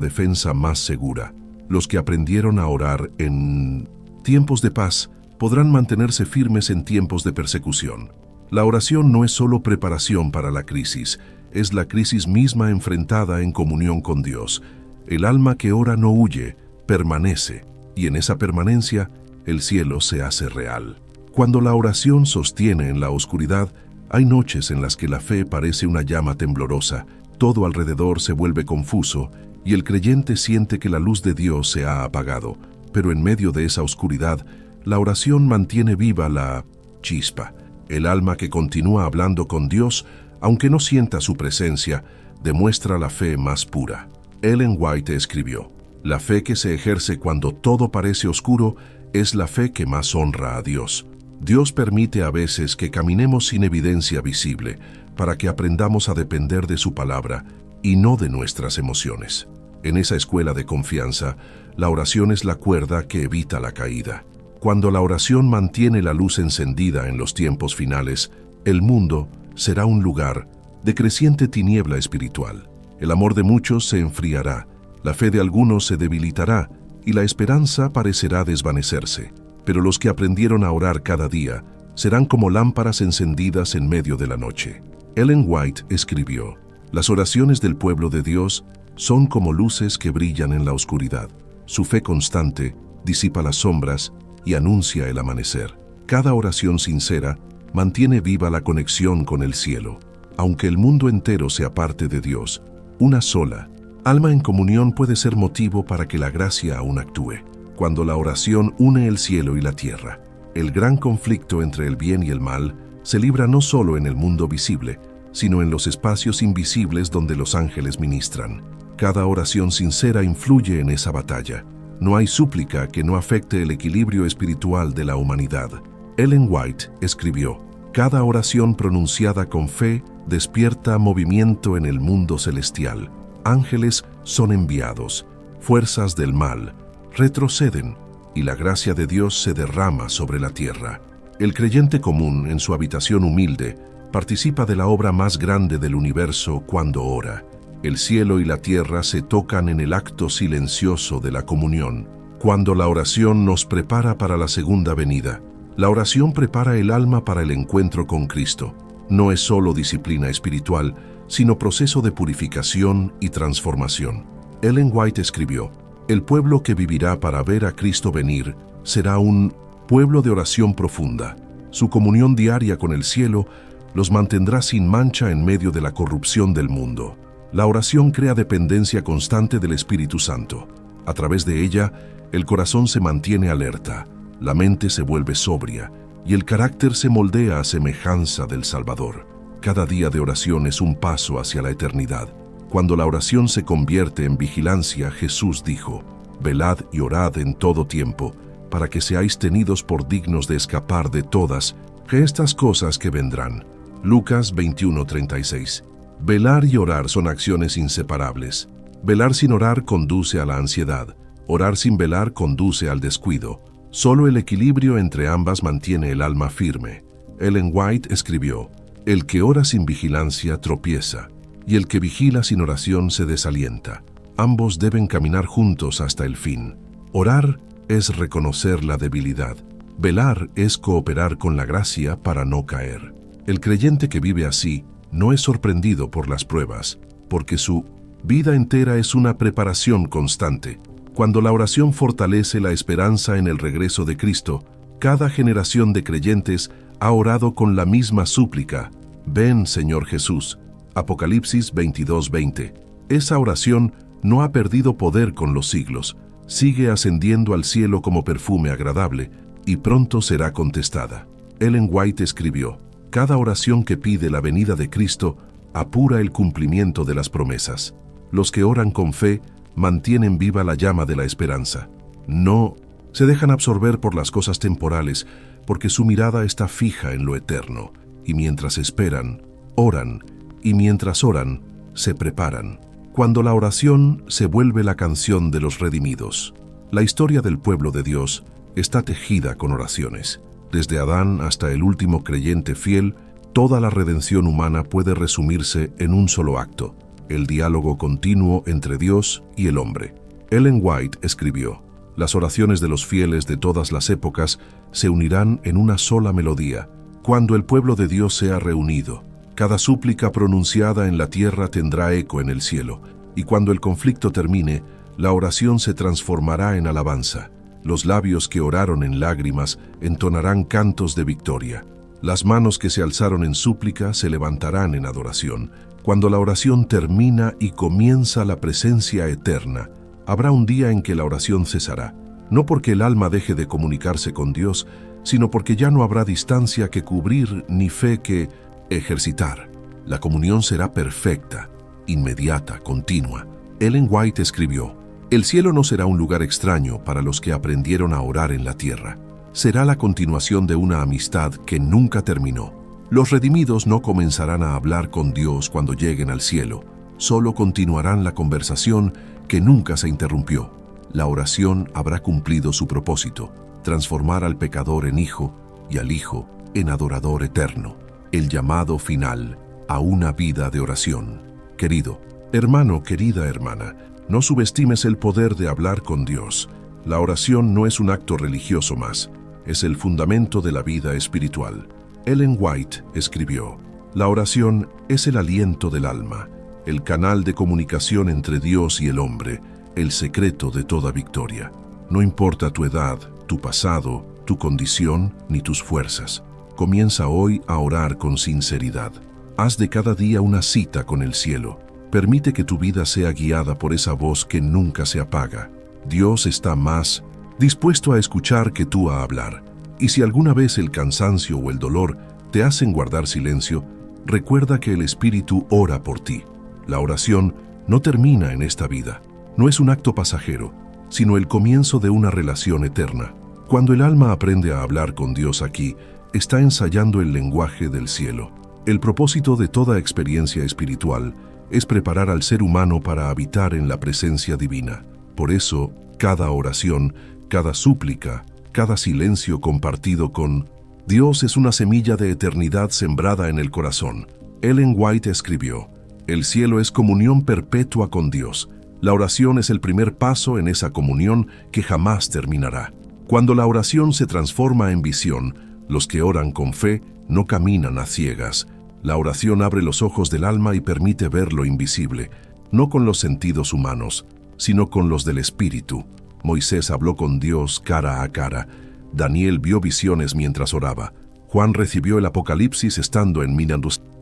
defensa más segura. Los que aprendieron a orar en tiempos de paz podrán mantenerse firmes en tiempos de persecución. La oración no es solo preparación para la crisis, es la crisis misma enfrentada en comunión con Dios. El alma que ora no huye, permanece, y en esa permanencia el cielo se hace real. Cuando la oración sostiene en la oscuridad, hay noches en las que la fe parece una llama temblorosa, todo alrededor se vuelve confuso y el creyente siente que la luz de Dios se ha apagado, pero en medio de esa oscuridad, la oración mantiene viva la chispa. El alma que continúa hablando con Dios, aunque no sienta su presencia, demuestra la fe más pura. Ellen White escribió: la fe que se ejerce cuando todo parece oscuro es la fe que más honra a Dios. Dios permite a veces que caminemos sin evidencia visible para que aprendamos a depender de su palabra y no de nuestras emociones. En esa escuela de confianza, la oración es la cuerda que evita la caída. Cuando la oración mantiene la luz encendida en los tiempos finales, el mundo será un lugar de creciente tiniebla espiritual. El amor de muchos se enfriará, la fe de algunos se debilitará y la esperanza parecerá desvanecerse. Pero los que aprendieron a orar cada día serán como lámparas encendidas en medio de la noche. Ellen White escribió: las oraciones del pueblo de Dios son como luces que brillan en la oscuridad. Su fe constante disipa las sombras y anuncia el amanecer. Cada oración sincera mantiene viva la conexión con el cielo. Aunque el mundo entero se aparte de Dios, una sola alma en comunión puede ser motivo para que la gracia aún actúe. Cuando la oración une el cielo y la tierra, el gran conflicto entre el bien y el mal se libra no solo en el mundo visible, sino en los espacios invisibles donde los ángeles ministran. Cada oración sincera influye en esa batalla. No hay súplica que no afecte el equilibrio espiritual de la humanidad. Ellen White escribió: cada oración pronunciada con fe despierta movimiento en el mundo celestial. Ángeles son enviados, fuerzas del mal retroceden y la gracia de Dios se derrama sobre la tierra. El creyente común, en su habitación humilde, participa de la obra más grande del universo cuando ora. El cielo y la tierra se tocan en el acto silencioso de la comunión. Cuando la oración nos prepara para la segunda venida, la oración prepara el alma para el encuentro con Cristo. No es solo disciplina espiritual, sino proceso de purificación y transformación. Ellen White escribió: el pueblo que vivirá para ver a Cristo venir será un pueblo de oración profunda. Su comunión diaria con el cielo los mantendrá sin mancha en medio de la corrupción del mundo. La oración crea dependencia constante del Espíritu Santo. A través de ella, el corazón se mantiene alerta, la mente se vuelve sobria y el carácter se moldea a semejanza del Salvador. Cada día de oración es un paso hacia la eternidad. Cuando la oración se convierte en vigilancia, Jesús dijo: velad y orad en todo tiempo, para que seáis tenidos por dignos de escapar de todas estas cosas que vendrán. Lucas 21:36. Velar y orar son acciones inseparables. Velar sin orar conduce a la ansiedad. Orar sin velar conduce al descuido. Solo el equilibrio entre ambas mantiene el alma firme. Ellen White escribió: el que ora sin vigilancia tropieza, y el que vigila sin oración se desalienta. Ambos deben caminar juntos hasta el fin. Orar es reconocer la debilidad. Velar es cooperar con la gracia para no caer. El creyente que vive así no es sorprendido por las pruebas, porque su vida entera es una preparación constante. Cuando la oración fortalece la esperanza en el regreso de Cristo, Cada generación de creyentes ha orado con la misma súplica: ven, Señor Jesús. Apocalipsis 22:20. Esa oración no ha perdido poder con los siglos, sigue ascendiendo al cielo como perfume agradable y pronto será contestada. Ellen White escribió: cada oración que pide la venida de Cristo apura el cumplimiento de las promesas. Los que oran con fe mantienen viva la llama de la esperanza. No se dejan absorber por las cosas temporales, porque su mirada está fija en lo eterno, y mientras esperan, oran, y mientras oran, se preparan. Cuando la oración se vuelve la canción de los redimidos. La historia del pueblo de Dios está tejida con oraciones. Desde Adán hasta el último creyente fiel, toda la redención humana puede resumirse en un solo acto: el diálogo continuo entre Dios y el hombre. Ellen White escribió: las oraciones de los fieles de todas las épocas se unirán en una sola melodía. Cuando el pueblo de Dios sea reunido, cada súplica pronunciada en la tierra tendrá eco en el cielo, y cuando el conflicto termine, la oración se transformará en alabanza. Los labios que oraron en lágrimas entonarán cantos de victoria. Las manos que se alzaron en súplica se levantarán en adoración. Cuando la oración termina y comienza la presencia eterna, habrá un día en que la oración cesará, no porque el alma deje de comunicarse con Dios, sino porque ya no habrá distancia que cubrir ni fe que ejercitar. La comunión será perfecta, inmediata, continua. Ellen White escribió: el cielo no será un lugar extraño para los que aprendieron a orar en la tierra. Será la continuación de una amistad que nunca terminó. Los redimidos no comenzarán a hablar con Dios cuando lleguen al cielo, solo continuarán la conversación que nunca se interrumpió. La oración habrá cumplido su propósito: transformar al pecador en hijo y al hijo en adorador eterno. El llamado final a una vida de oración. Querido hermano, querida hermana, no subestimes el poder de hablar con Dios. La oración no es un acto religioso más, es el fundamento de la vida espiritual. Ellen White escribió: la oración es el aliento del alma, el canal de comunicación entre Dios y el hombre, el secreto de toda victoria. No importa tu edad, tu pasado, tu condición ni tus fuerzas. Comienza hoy a orar con sinceridad. Haz de cada día una cita con el cielo. Permite que tu vida sea guiada por esa voz que nunca se apaga. Dios está más dispuesto a escuchar que tú a hablar. Y si alguna vez el cansancio o el dolor te hacen guardar silencio, recuerda que el Espíritu ora por ti. La oración no termina en esta vida. No es un acto pasajero, sino el comienzo de una relación eterna. Cuando el alma aprende a hablar con Dios aquí, está ensayando el lenguaje del cielo. El propósito de toda experiencia espiritual es preparar al ser humano para habitar en la presencia divina. Por eso, cada oración, cada súplica, cada silencio compartido con Dios es una semilla de eternidad sembrada en el corazón. Ellen White escribió: el cielo es comunión perpetua con Dios. La oración es el primer paso en esa comunión que jamás terminará. Cuando la oración se transforma en visión, los que oran con fe no caminan a ciegas. La oración abre los ojos del alma y permite ver lo invisible, no con los sentidos humanos, sino con los del Espíritu. Moisés habló con Dios cara a cara. Daniel vio visiones mientras oraba. Juan recibió el Apocalipsis estando en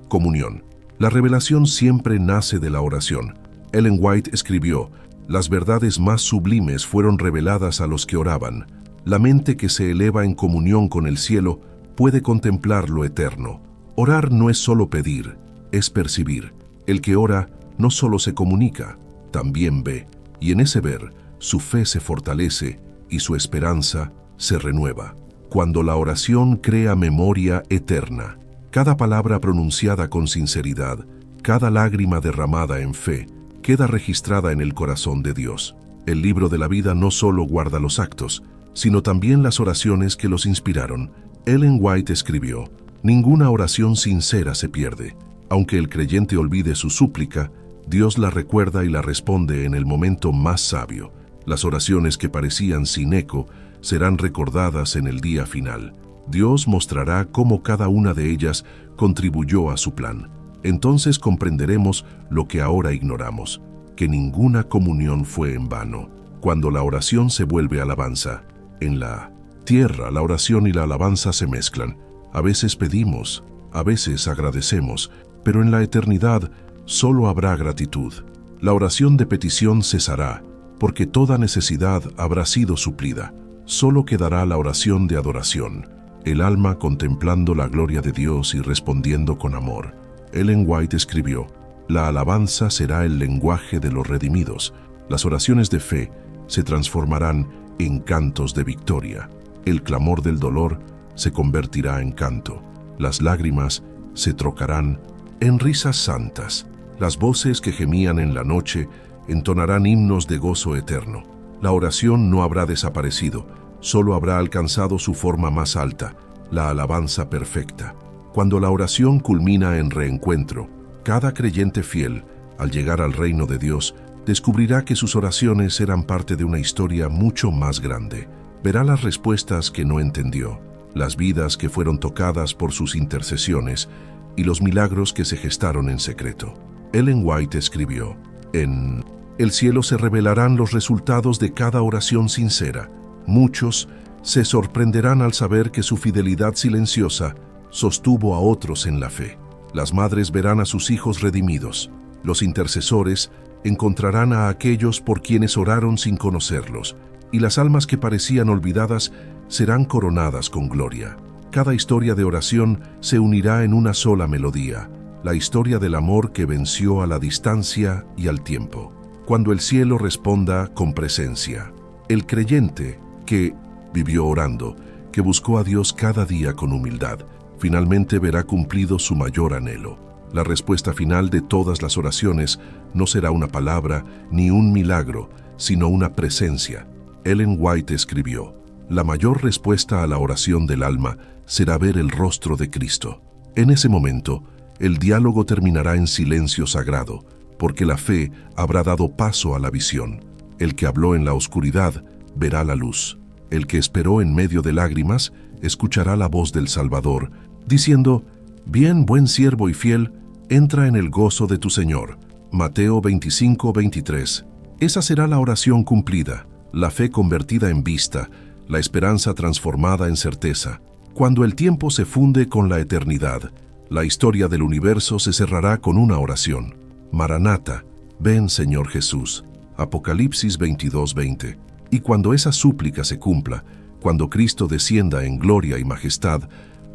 comunión. La revelación siempre nace de la oración. Ellen White escribió: las verdades más sublimes fueron reveladas a los que oraban. La mente que se eleva en comunión con el cielo puede contemplar lo eterno. Orar no es solo pedir, es percibir. El que ora no solo se comunica, también ve, y en ese ver, su fe se fortalece y su esperanza se renueva. Cuando la oración crea memoria eterna, cada palabra pronunciada con sinceridad, cada lágrima derramada en fe, queda registrada en el corazón de Dios. El libro de la vida no solo guarda los actos, sino también las oraciones que los inspiraron. Ellen White escribió: ninguna oración sincera se pierde. Aunque el creyente olvide su súplica, Dios la recuerda y la responde en el momento más sabio. Las oraciones que parecían sin eco serán recordadas en el día final. Dios mostrará cómo cada una de ellas contribuyó a su plan. Entonces comprenderemos lo que ahora ignoramos, que ninguna comunión fue en vano. Cuando la oración se vuelve alabanza, en la Tierra, la oración y la alabanza se mezclan. A veces pedimos, a veces agradecemos, pero en la eternidad solo habrá gratitud. La oración de petición cesará, porque toda necesidad habrá sido suplida. Solo quedará la oración de adoración, el alma contemplando la gloria de Dios y respondiendo con amor. Ellen White escribió: la alabanza será el lenguaje de los redimidos. Las oraciones de fe se transformarán en cantos de victoria. El clamor del dolor se convertirá en canto. Las lágrimas se trocarán en risas santas. Las voces que gemían en la noche entonarán himnos de gozo eterno. La oración no habrá desaparecido, solo habrá alcanzado su forma más alta, la alabanza perfecta. Cuando la oración culmina en reencuentro, cada creyente fiel, al llegar al reino de Dios, descubrirá que sus oraciones eran parte de una historia mucho más grande. Verá las respuestas que no entendió, las vidas que fueron tocadas por sus intercesiones y los milagros que se gestaron en secreto. Ellen White escribió: en el cielo se revelarán los resultados de cada oración sincera. Muchos se sorprenderán al saber que su fidelidad silenciosa sostuvo a otros en la fe. Las madres verán a sus hijos redimidos. Los intercesores encontrarán a aquellos por quienes oraron sin conocerlos, y las almas que parecían olvidadas serán coronadas con gloria. Cada historia de oración se unirá en una sola melodía, la historia del amor que venció a la distancia y al tiempo. Cuando el cielo responda con presencia, el creyente que vivió orando, que buscó a Dios cada día con humildad, finalmente verá cumplido su mayor anhelo. La respuesta final de todas las oraciones no será una palabra ni un milagro, sino una presencia. Ellen White escribió: la mayor respuesta a la oración del alma será ver el rostro de Cristo. En ese momento, el diálogo terminará en silencio sagrado, porque la fe habrá dado paso a la visión. El que habló en la oscuridad verá la luz. El que esperó en medio de lágrimas escuchará la voz del Salvador, diciendo: bien, buen siervo y fiel, entra en el gozo de tu Señor. Mateo 25:23. Esa será la oración cumplida, la fe convertida en vista, la esperanza transformada en certeza. Cuando el tiempo se funde con la eternidad, la historia del universo se cerrará con una oración: Maranata, ven Señor Jesús. Apocalipsis 22:20. Y cuando esa súplica se cumpla, cuando Cristo descienda en gloria y majestad,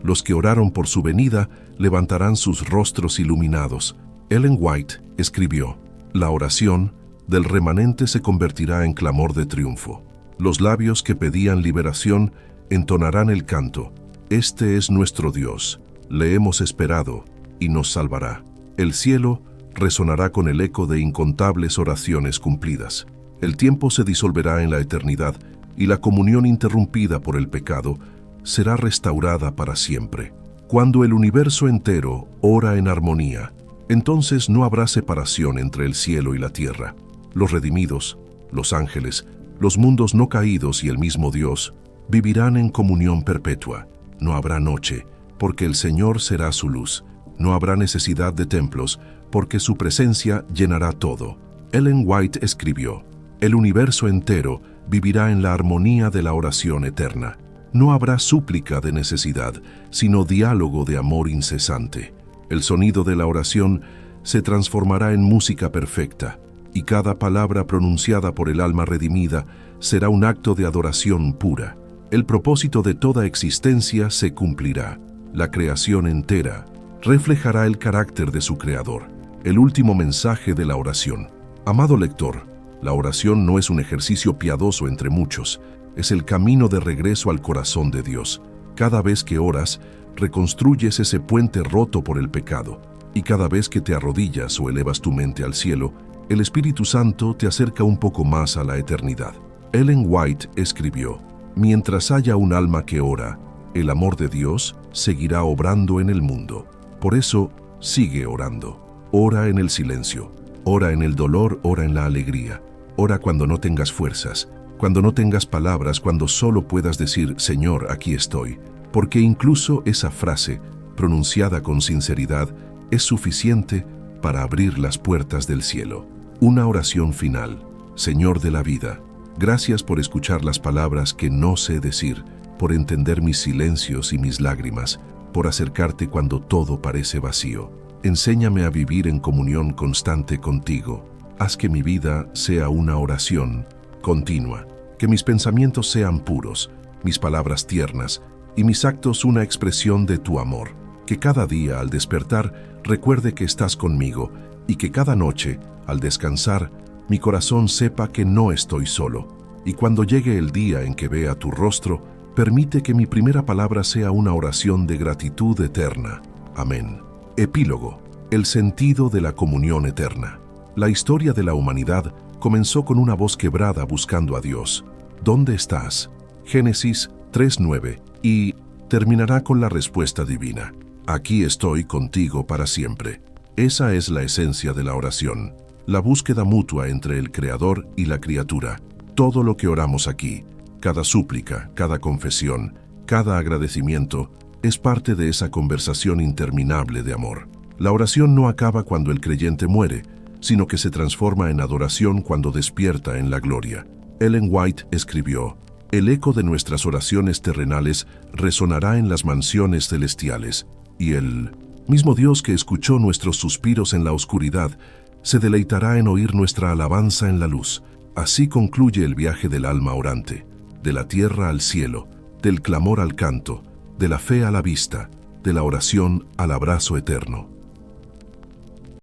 los que oraron por su venida levantarán sus rostros iluminados. Ellen White escribió: la oración del remanente se convertirá en clamor de triunfo. Los labios que pedían liberación entonarán el canto: este es nuestro Dios, le hemos esperado y nos salvará. El cielo resonará con el eco de incontables oraciones cumplidas. El tiempo se disolverá en la eternidad y la comunión interrumpida por el pecado será restaurada para siempre. Cuando el universo entero ora en armonía, entonces no habrá separación entre el cielo y la tierra. Los redimidos, los ángeles, los mundos no caídos y el mismo Dios vivirán en comunión perpetua. No habrá noche, porque el Señor será su luz. No habrá necesidad de templos, porque su presencia llenará todo. Ellen White escribió: el universo entero vivirá en la armonía de la oración eterna. No habrá súplica de necesidad, sino diálogo de amor incesante. El sonido de la oración se transformará en música perfecta, y cada palabra pronunciada por el alma redimida será un acto de adoración pura. El propósito de toda existencia se cumplirá. La creación entera reflejará el carácter de su Creador. El último mensaje de la oración. Amado lector, la oración no es un ejercicio piadoso entre muchos, es el camino de regreso al corazón de Dios. Cada vez que oras, reconstruyes ese puente roto por el pecado, y cada vez que te arrodillas o elevas tu mente al cielo, el Espíritu Santo te acerca un poco más a la eternidad. Ellen White escribió: mientras haya un alma que ora, el amor de Dios seguirá obrando en el mundo. Por eso, sigue orando. Ora en el silencio, ora en el dolor, ora en la alegría. Ora cuando no tengas fuerzas, cuando no tengas palabras, cuando solo puedas decir: Señor, aquí estoy. Porque incluso esa frase, pronunciada con sinceridad, es suficiente para abrir las puertas del cielo. Una oración final. Señor de la vida, gracias por escuchar las palabras que no sé decir, por entender mis silencios y mis lágrimas, por acercarte cuando todo parece vacío. Enséñame a vivir en comunión constante contigo. Haz que mi vida sea una oración continua, que mis pensamientos sean puros, mis palabras tiernas y mis actos una expresión de tu amor. Que cada día al despertar recuerde que estás conmigo y que cada noche, al descansar, mi corazón sepa que no estoy solo. Y cuando llegue el día en que vea tu rostro, permite que mi primera palabra sea una oración de gratitud eterna. Amén. Epílogo. El sentido de la comunión eterna. La historia de la humanidad comenzó con una voz quebrada buscando a Dios. ¿Dónde estás? Génesis 3:9. Y terminará con la respuesta divina. Aquí estoy contigo para siempre. Esa es la esencia de la oración, la búsqueda mutua entre el Creador y la criatura. Todo lo que oramos aquí, cada súplica, cada confesión, cada agradecimiento, es parte de esa conversación interminable de amor. La oración no acaba cuando el creyente muere, sino que se transforma en adoración cuando despierta en la gloria. Ellen White escribió: «El eco de nuestras oraciones terrenales resonará en las mansiones celestiales, y el mismo Dios que escuchó nuestros suspiros en la oscuridad se deleitará en oír nuestra alabanza en la luz». Así concluye el viaje del alma orante, de la tierra al cielo, del clamor al canto, de la fe a la vista, de la oración al abrazo eterno.